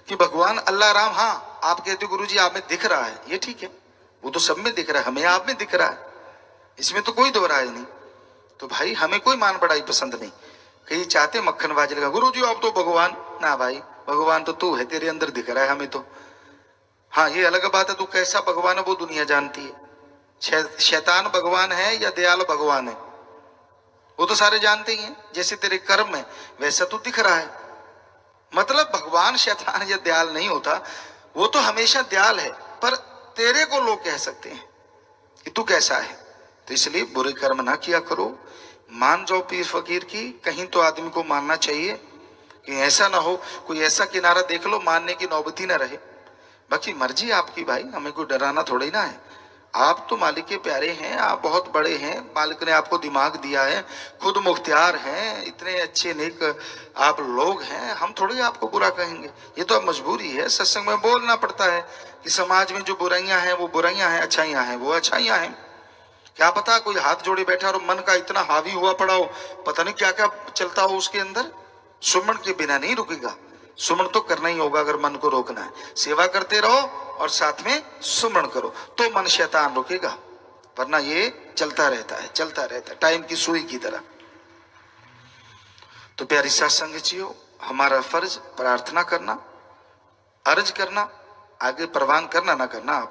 कि भगवान अल्लाह राम, हाँ आप कहते हो गुरु जी आप में दिख रहा है, ये ठीक है, वो तो सब में दिख रहा है, हमें आप में दिख रहा है, इसमें तो कोई दो राय नहीं। तो भाई हमें कोई मान बढ़ाई पसंद नहीं। कई चाहते मक्खनबाजी लगा, गुरु जी आप तो भगवान, ना भाई भगवान तो तू है, तेरे अंदर दिख रहा है हमें तो। हाँ ये अलग बात है, तू कैसा भगवान है वो दुनिया जानती है, शैतान भगवान है या दयाल भगवान है वो तो सारे जानते ही हैं, जैसे तेरे कर्म है वैसा तू दिख रहा है। मतलब भगवान शैतान या दयाल नहीं होता, वो तो हमेशा दयाल है, पर तेरे को लोग कह सकते हैं कि तू कैसा है। तो इसलिए बुरे कर्म ना किया करो। मान जाओ पीर फकीर की, कहीं तो आदमी को मानना चाहिए कि ऐसा ना हो कोई ऐसा किनारा देख लो मानने की नौबती ना रहे। बाकी मर्जी आपकी भाई, हमें कोई डराना थोड़ी ना है। आप तो मालिक के प्यारे हैं, आप बहुत बड़े हैं, मालिक ने आपको दिमाग दिया है, खुद मुख्तियार हैं, इतने अच्छे नेक आप लोग हैं, हम थोड़ी आपको बुरा कहेंगे। ये तो अब मजबूरी है, सत्संग में बोलना पड़ता है कि समाज में जो बुराइयां हैं वो बुराइयां हैं, अच्छाइयां हैं वो अच्छाइयां हैं। क्या पता कोई हाथ जोड़े बैठा और मन का इतना हावी हुआ पड़ा हो, पता नहीं क्या क्या चलता हो उसके अंदर। सुमन के बिना नहीं रुकेगा, सुमन तो करना ही होगा अगर मन को रोकना है। सेवा करते रहो और साथ में सुमन करो तो मन शैतान रुकेगा, वरना ये चलता रहता है, चलता रहता है टाइम की सुई की तरह। तो प्यारी साथ संगतियों, हमारा फर्ज प्रार्थना करना, अर्ज करना, आगे प्रवान करना ना करना